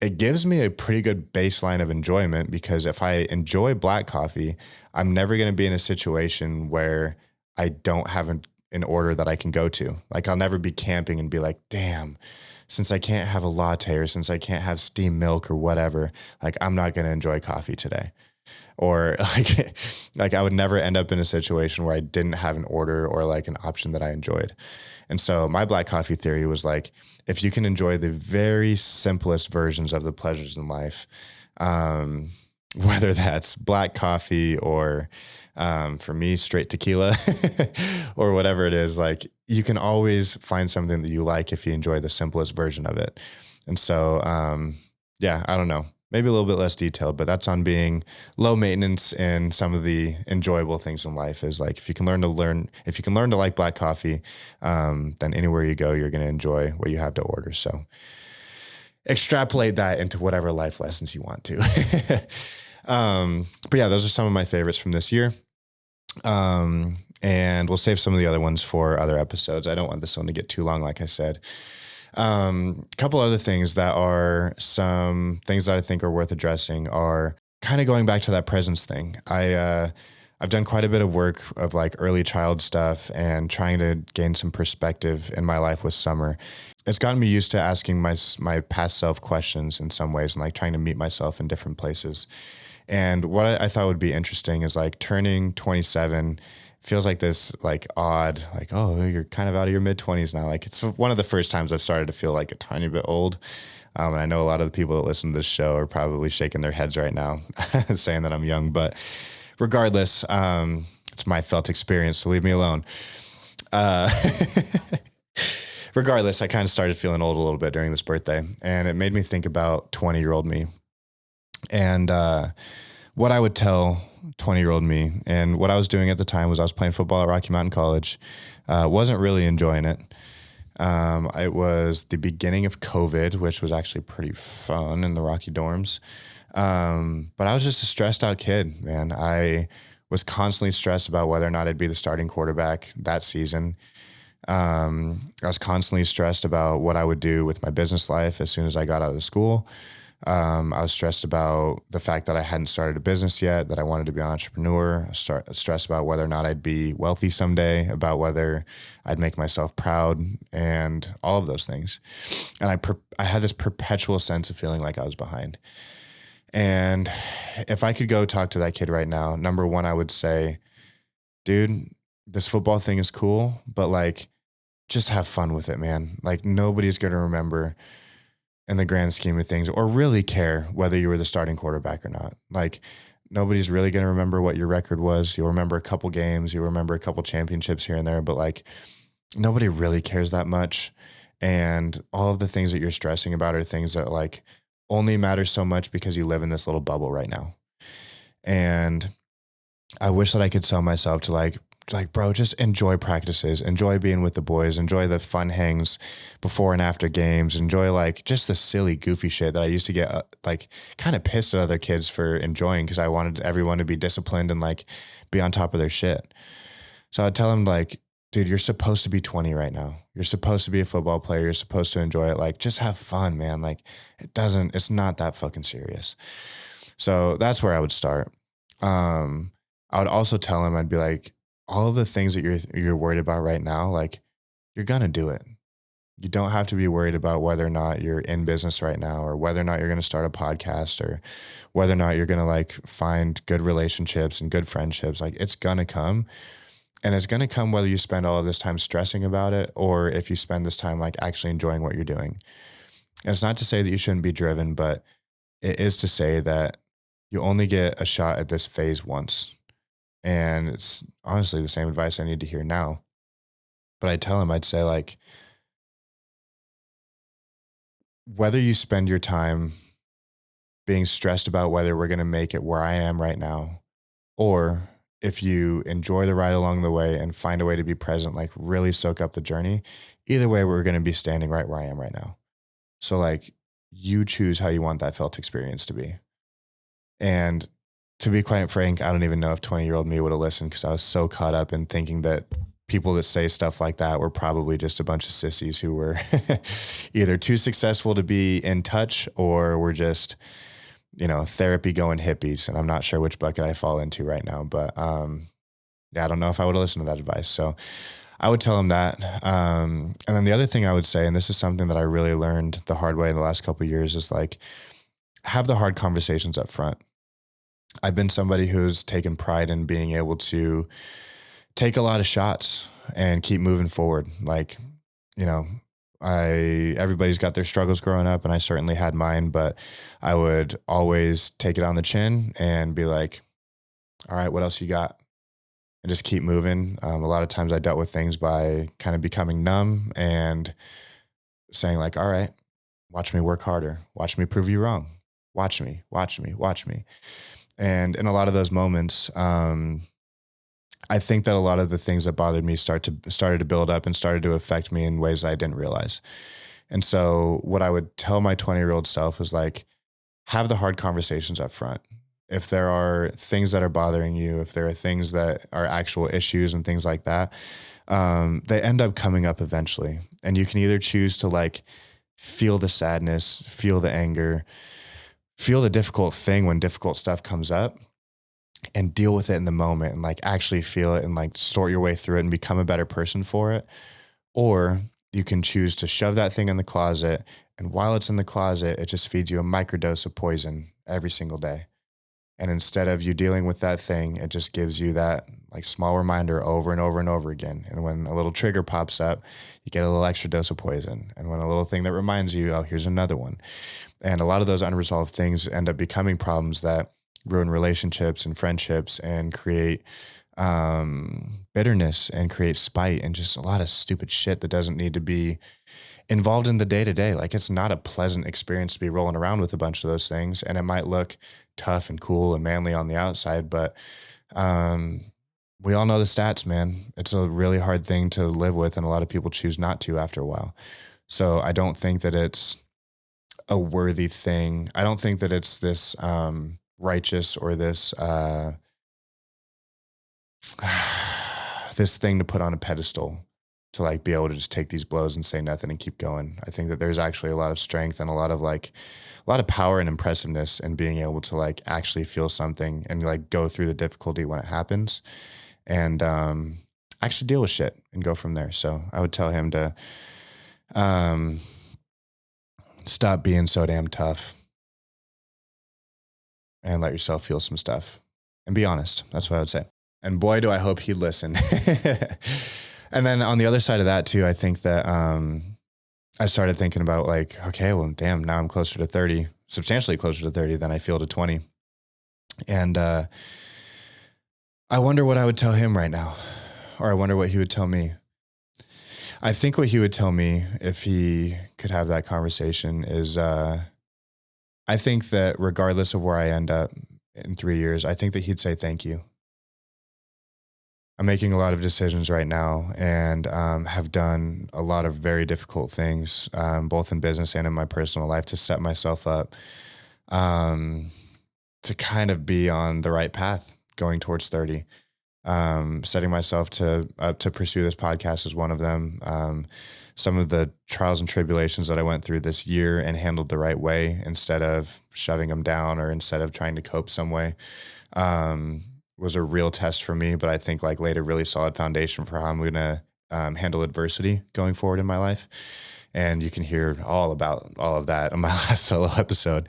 it gives me a pretty good baseline of enjoyment, because if I enjoy black coffee, I'm never going to be in a situation where I don't have an order that I can go to. Like, I'll never be camping and be like, damn, since I can't have a latte, or since I can't have steamed milk or whatever, like, I'm not going to enjoy coffee today. Or like I would never end up in a situation where I didn't have an order or like an option that I enjoyed. And so my black coffee theory was like, if you can enjoy the very simplest versions of the pleasures in life, whether that's black coffee or for me, straight tequila or whatever it is, like, you can always find something that you like if you enjoy the simplest version of it. And so, I don't know, maybe a little bit less detailed, but that's on being low maintenance in some of the enjoyable things in life. Is like, if you can learn to like black coffee, then anywhere you go, you're going to enjoy what you have to order. So extrapolate that into whatever life lessons you want to. But yeah, those are some of my favorites from this year. And we'll save some of the other ones for other episodes. I don't want this one to get too long, like I said. A couple other things that are some things that I think are worth addressing are kind of going back to that presence thing. I've done quite a bit of work of like early child stuff and trying to gain some perspective in my life with summer. It's gotten me used to asking my past self questions in some ways, and like trying to meet myself in different places. And what I thought would be interesting is like turning 27 feels like this like odd, like, oh, you're kind of out of your mid-20s now. Like, it's one of the first times I've started to feel like a tiny bit old. And I know a lot of the people that listen to this show are probably shaking their heads right now saying that I'm young, but regardless, it's my felt experience, so leave me alone. Regardless, I kind of started feeling old a little bit during this birthday, and it made me think about 20-year-old me. And what I would tell 20-year-old me, and what I was doing at the time was I was playing football at Rocky Mountain College. Wasn't really enjoying it. It was the beginning of COVID, which was actually pretty fun in the Rocky dorms. But I was just a stressed out kid, man. I was constantly stressed about whether or not I'd be the starting quarterback that season. I was constantly stressed about what I would do with my business life as soon as I got out of school. I was stressed about the fact that I hadn't started a business yet, that I wanted to be an entrepreneur. Stressed about whether or not I'd be wealthy someday, about whether I'd make myself proud, and all of those things. And I had this perpetual sense of feeling like I was behind. And if I could go talk to that kid right now, number one, I would say, dude, this football thing is cool, but like, just have fun with it, man. Like, nobody's going to remember in the grand scheme of things, or really care whether you were the starting quarterback or not. Like, nobody's really going to remember what your record was. You'll remember a couple games, you'll remember a couple championships here and there, but like, nobody really cares that much. And all of the things that you're stressing about are things that like only matter so much because you live in this little bubble right now. And I wish that I could tell myself to like, bro, just enjoy practices, enjoy being with the boys, enjoy the fun hangs before and after games, enjoy like just the silly, goofy shit that I used to get like kind of pissed at other kids for enjoying, because I wanted everyone to be disciplined and like be on top of their shit. So I'd tell them like, dude, you're supposed to be 20 right now. You're supposed to be a football player. You're supposed to enjoy it. Like, just have fun, man. Like, it's not that fucking serious. So that's where I would start. I would also tell him, I'd be like, all of the things that you're worried about right now, like, you're going to do it. You don't have to be worried about whether or not you're in business right now, or whether or not you're going to start a podcast, or whether or not you're going to like find good relationships and good friendships. Like, it's going to come, and it's going to come whether you spend all of this time stressing about it, or if you spend this time like actually enjoying what you're doing. And it's not to say that you shouldn't be driven, but it is to say that you only get a shot at this phase once. And it's honestly the same advice I need to hear now. But I'd say like, whether you spend your time being stressed about whether we're going to make it where I am right now, or if you enjoy the ride along the way and find a way to be present, like really soak up the journey, either way, we're going to be standing right where I am right now. So like, you choose how you want that felt experience to be. And to be quite frank, I don't even know if 20-year-old me would have listened, because I was so caught up in thinking that people that say stuff like that were probably just a bunch of sissies who were either too successful to be in touch, or were just, therapy going hippies. And I'm not sure which bucket I fall into right now, but yeah, I don't know if I would have listened to that advice. So I would tell him that. And then the other thing I would say, and this is something that I really learned the hard way in the last couple of years, is like, have the hard conversations up front. I've been somebody who's taken pride in being able to take a lot of shots and keep moving forward. Like, everybody's got their struggles growing up, and I certainly had mine, but I would always take it on the chin and be like, all right, what else you got? And just keep moving. A lot of times I dealt with things by kind of becoming numb and saying like, all right, watch me work harder. Watch me prove you wrong. Watch me. And in a lot of those moments, I think that a lot of the things that bothered me started to build up and started to affect me in ways that I didn't realize. And so what I would tell my 20-year-old self was like, have the hard conversations up front. If there are things that are bothering you, if there are things that are actual issues and things like that, they end up coming up eventually. And you can either choose to like feel the sadness, feel the anger, feel the difficult thing when difficult stuff comes up, and deal with it in the moment and like actually feel it and like sort your way through it and become a better person for it. Or you can choose to shove that thing in the closet, and while it's in the closet, it just feeds you a microdose of poison every single day. And instead of you dealing with that thing, it just gives you that like small reminder over and over and over again. And when a little trigger pops up, you get a little extra dose of poison. And when a little thing that reminds you, oh, here's another one. And a lot of those unresolved things end up becoming problems that ruin relationships and friendships and create bitterness and create spite and just a lot of stupid shit that doesn't need to be involved in the day-to-day. Like, it's not a pleasant experience to be rolling around with a bunch of those things. And it might look tough and cool and manly on the outside, but we all know the stats, man. It's a really hard thing to live with, and a lot of people choose not to after a while. So I don't think that it's a worthy thing. I don't think that it's this righteous or this this thing to put on a pedestal to like be able to just take these blows and say nothing and keep going. I think that there's actually a lot of strength and a lot of power and impressiveness in being able to like actually feel something and like go through the difficulty when it happens and actually deal with shit and go from there. So I would tell him to stop being so damn tough and let yourself feel some stuff and be honest. That's what I would say. And boy, do I hope he'd listen. And then on the other side of that too, I think that I started thinking about like, okay, well, damn, now I'm closer to 30, substantially closer to 30 than I feel to 20. And I wonder what I would tell him right now, or I wonder what he would tell me. I think what he would tell me if he could have that conversation is I think that regardless of where I end up in 3 years, I think that he'd say thank you. I'm making a lot of decisions right now and have done a lot of very difficult things, both in business and in my personal life, to set myself up to kind of be on the right path going towards 30. Setting myself to pursue this podcast is one of them. Some of the trials and tribulations that I went through this year and handled the right way instead of shoving them down or instead of trying to cope some way was a real test for me, but I think like laid a really solid foundation for how I'm going to handle adversity going forward in my life. And you can hear all about all of that on my last solo episode.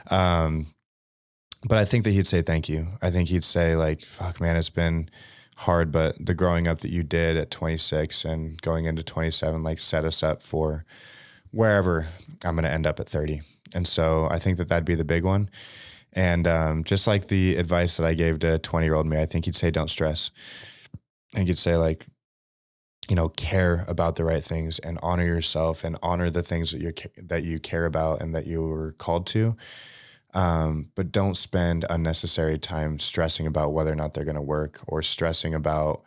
But I think that he'd say thank you. I think he'd say like, fuck man, it's been hard, but the growing up that you did at 26 and going into 27, like set us up for wherever I'm going to end up at 30. And so I think that that'd be the big one. And just like the advice that I gave to 20-year-old me, I think he'd say, don't stress. I think he'd say like, care about the right things and honor yourself and honor the things that you care about and that you were called to. But don't spend unnecessary time stressing about whether or not they're going to work or stressing about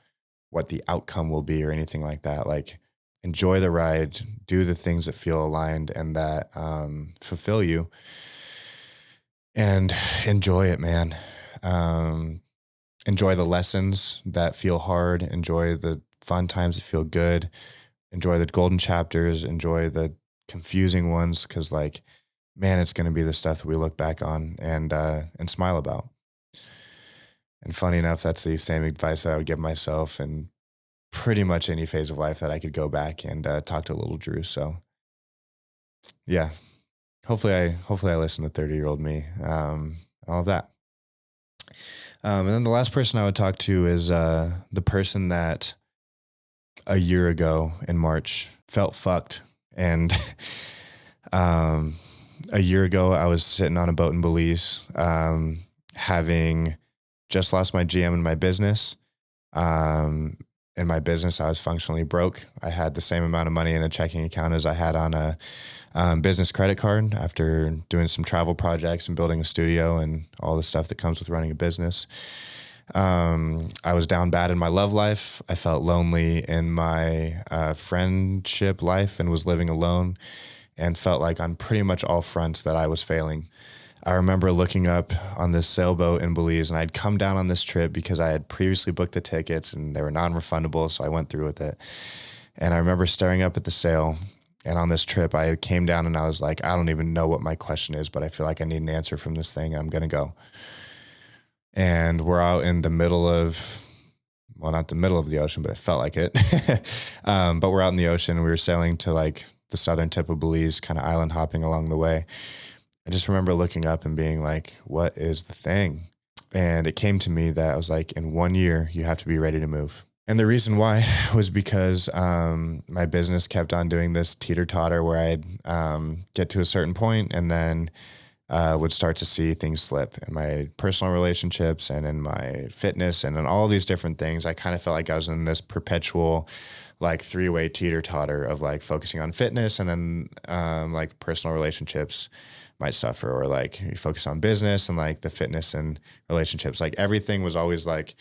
what the outcome will be or anything like that. Like enjoy the ride, do the things that feel aligned and that fulfill you, and enjoy it, man. Enjoy the lessons that feel hard, enjoy the fun times that feel good, enjoy the golden chapters, enjoy the confusing ones. Cause like, man, it's going to be the stuff that we look back on and smile about. And funny enough, that's the same advice that I would give myself in pretty much any phase of life that I could go back and talk to little Drew. So yeah, hopefully I listen to 30-year-old me, all of that. And then the last person I would talk to is the person that a year ago in March felt fucked. And a year ago, I was sitting on a boat in Belize, having just lost my GM in my business. In my business, I was functionally broke. I had the same amount of money in a checking account as I had on a business credit card after doing some travel projects and building a studio and all the stuff that comes with running a business. I was down bad in my love life. I felt lonely in my friendship life and was living alone and felt like on pretty much all fronts that I was failing. I remember looking up on this sailboat in Belize, and I'd come down on this trip because I had previously booked the tickets and they were non-refundable, so I went through with it. And I remember staring up at the sail, and on this trip, I came down and I was like, I don't even know what my question is, but I feel like I need an answer from this thing, and I'm going to go. And we're out in the middle of, well, not the middle of the ocean, but it felt like it. But we're out in the ocean. We were sailing to like the southern tip of Belize, kind of island hopping along the way. I just remember looking up and being like, what is the thing? And it came to me that I was like, in 1 year, you have to be ready to move. And the reason why was because my business kept on doing this teeter-totter where I'd get to a certain point and then would start to see things slip in my personal relationships and in my fitness and in all these different things. I kind of felt like I was in this perpetual like three-way teeter-totter of like focusing on fitness and then like personal relationships might suffer, or like you focus on business and like the fitness and relationships. Like everything was always like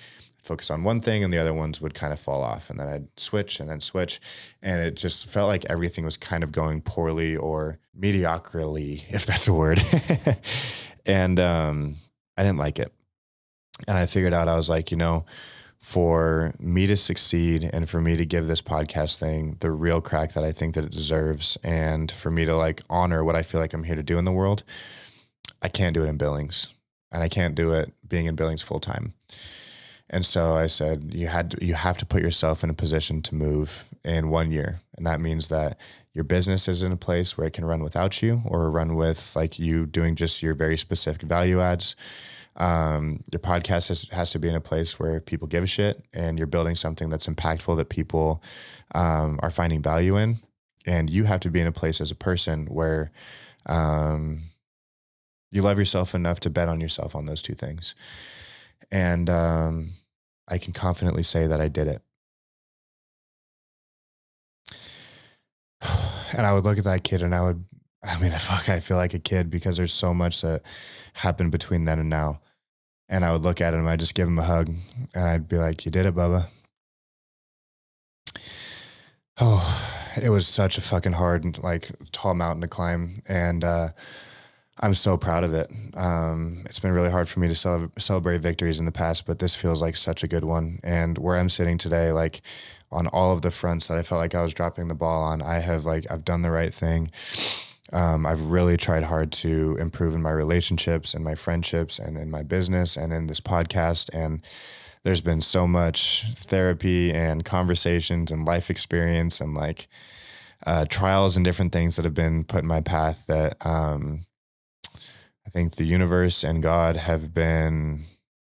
focus on one thing and the other ones would kind of fall off, and then I'd switch and then switch. And it just felt like everything was kind of going poorly or mediocrily, if that's a word. And I didn't like it. And I figured out, I was like, for me to succeed and for me to give this podcast thing the real crack that I think that it deserves, and for me to like honor what I feel like I'm here to do in the world, I can't do it in Billings, and I can't do it being in Billings full time. And so I said, you have to put yourself in a position to move in 1 year. And that means that your business is in a place where it can run without you, or run with like you doing just your very specific value adds. Your podcast has to be in a place where people give a shit, and you're building something that's impactful that people are finding value in. And you have to be in a place as a person where you love yourself enough to bet on yourself on those two things. And I can confidently say that I did it. And I would look at that kid and I feel like a kid because there's so much that happened between then and now. And I would look at him, I'd just give him a hug, and I'd be like, you did it, Bubba. Oh, it was such a fucking hard, like tall mountain to climb. And I'm so proud of it. It's been really hard for me to celebrate victories in the past, but this feels like such a good one. And where I'm sitting today, like on all of the fronts that I felt like I was dropping the ball on, I've done the right thing. I've really tried hard to improve in my relationships and my friendships and in my business and in this podcast. And there's been so much therapy and conversations and life experience and like trials and different things that have been put in my path that I think the universe and God have been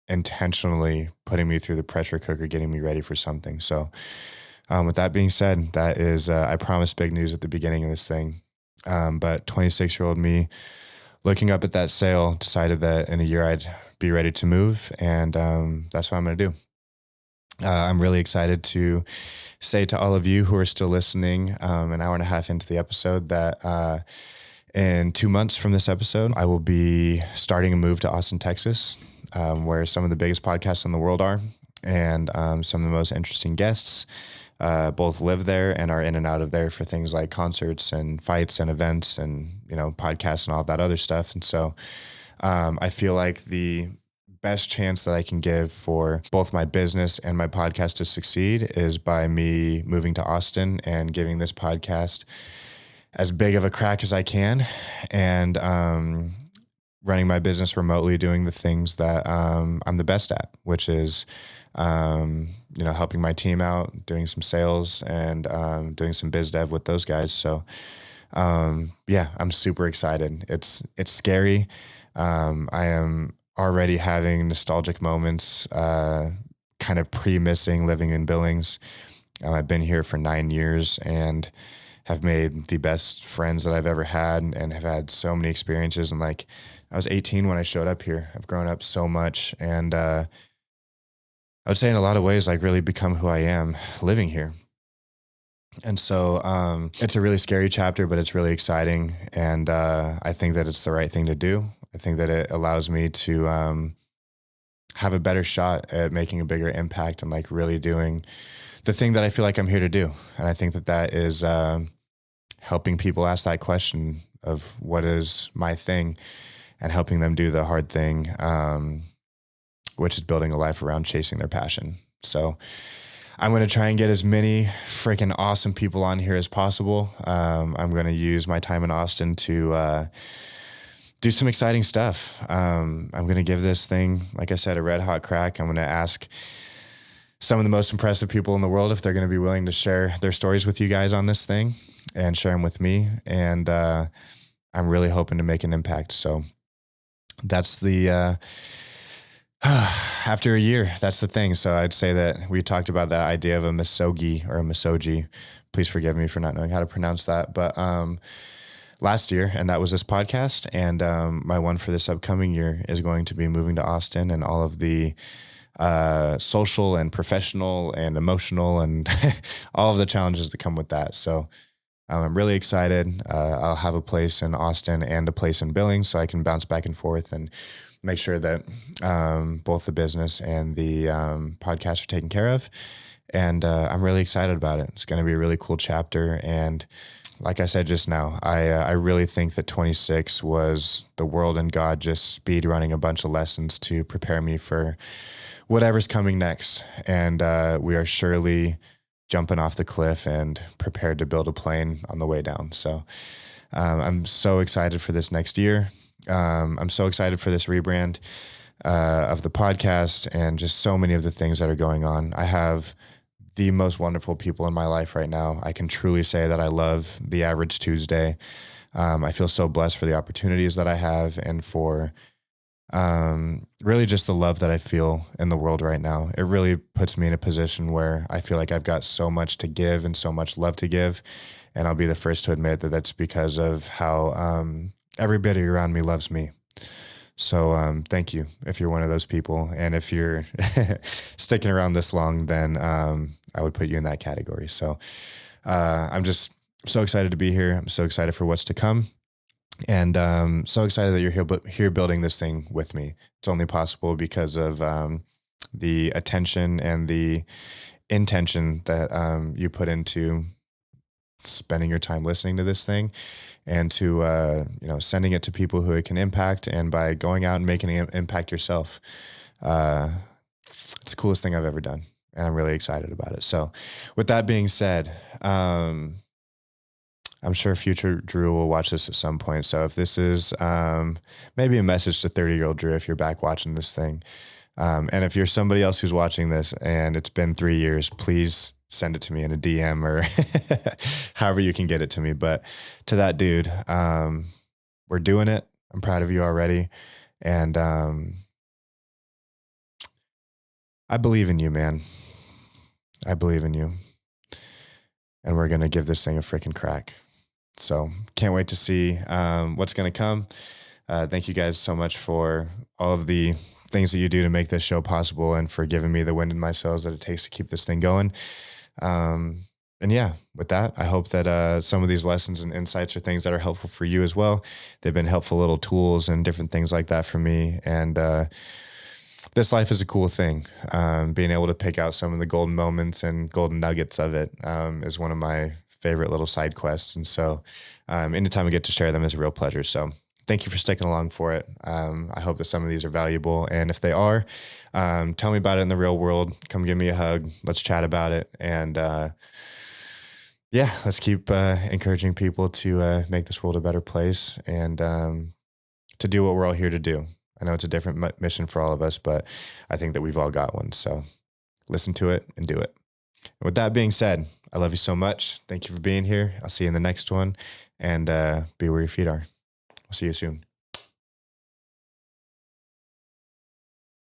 intentionally putting me through the pressure cooker, getting me ready for something. So with that being said, that is, I promised big news at the beginning of this thing. But 26-year-old me, looking up at that sale, decided that in a year I'd be ready to move. And that's what I'm going to do. I'm really excited to say to all of you who are still listening, an hour and a half into the episode, that in 2 months from this episode, I will be starting a move to Austin, Texas, where some of the biggest podcasts in the world are, and some of the most interesting guests both live there and are in and out of there for things like concerts and fights and events and, podcasts and all that other stuff. And so I feel like the best chance that I can give for both my business and my podcast to succeed is by me moving to Austin and giving this podcast as big of a crack as I can, and running my business remotely, doing the things that I'm the best at, which is helping my team out, doing some sales, and doing some biz dev with those guys. So I'm super excited. It's scary. I am already having nostalgic moments, kind of pre-missing living in Billings. I've been here for 9 years and have made the best friends that I've ever had, and have had so many experiences. And like, I was 18 when I showed up here. I've grown up so much, and I would say in a lot of ways, like, really become who I am living here. And so it's a really scary chapter, but it's really exciting. And I think that it's the right thing to do. I think that it allows me to have a better shot at making a bigger impact and like really doing the thing that I feel like I'm here to do. And I think that that is helping people ask that question of what is my thing, and helping them do the hard thing, which is building a life around chasing their passion. So I'm going to try and get as many freaking awesome people on here as possible. I'm going to use my time in Austin to do some exciting stuff. I'm going to give this thing, like I said, a red hot crack. I'm going to ask some of the most impressive people in the world if they're going to be willing to share their stories with you guys on this thing and share them with me. And I'm really hoping to make an impact. So that's the after a year, that's the thing. So I'd say that we talked about that idea of a Misogi or a Misogi. Please forgive me for not knowing how to pronounce that. But last year, and that was this podcast. And my one for this upcoming year is going to be moving to Austin, and all of the social and professional and emotional and all of the challenges that come with that. So I'm really excited. I'll have a place in Austin and a place in Billings, so I can bounce back and forth and make sure that both the business and the podcast are taken care of. And I'm really excited about it. It's going to be a really cool chapter. And like I said just now, I really think that 26 was the world and God just speed running a bunch of lessons to prepare me for whatever's coming next. And we are surely jumping off the cliff and prepared to build a plane on the way down. So I'm so excited for this next year. I'm so excited for this rebrand of the podcast and just so many of the things that are going on. I have the most wonderful people in my life right now. I can truly say that I love the average Tuesday. I feel so blessed for the opportunities that I have, and for really just the love that I feel in the world right now. It really puts me in a position where I feel like I've got so much to give and so much love to give. And I'll be the first to admit that that's because of how everybody around me loves me. So thank you if you're one of those people. And if you're sticking around this long, then I would put you in that category. So I'm just so excited to be here. I'm so excited for what's to come. And so excited that you're here building this thing with me. It's only possible because of the attention and the intention that you put into spending your time listening to this thing, and to sending it to people who it can impact, and by going out and making an impact yourself. It's the coolest thing I've ever done, and I'm really excited about it. So with that being said, I'm sure future Drew will watch this at some point. So if this is maybe a message to 30-year-old Drew, if you're back watching this thing, And if you're somebody else who's watching this and it's been 3 years, please send it to me in a DM or however you can get it to me. But to that dude, we're doing it. I'm proud of you already. And I believe in you, man. I believe in you. And we're going to give this thing a freaking crack. So can't wait to see what's going to come. Thank you guys so much for all of the things that you do to make this show possible and for giving me the wind in my sails that it takes to keep this thing going. And yeah, with that, I hope that some of these lessons and insights are things that are helpful for you as well. They've been helpful little tools and different things like that for me. And this life is a cool thing. Being able to pick out some of the golden moments and golden nuggets of it is one of my favorite little side quests. And so anytime I get to share them is a real pleasure. So thank you for sticking along for it. I hope that some of these are valuable. And if they are, tell me about it in the real world. Come give me a hug. Let's chat about it. And yeah, let's keep encouraging people to make this world a better place and to do what we're all here to do. I know it's a different mission for all of us, but I think that we've all got one. So listen to it and do it. And with that being said, I love you so much. Thank you for being here. I'll see you in the next one, and be where your feet are. I'll see you soon.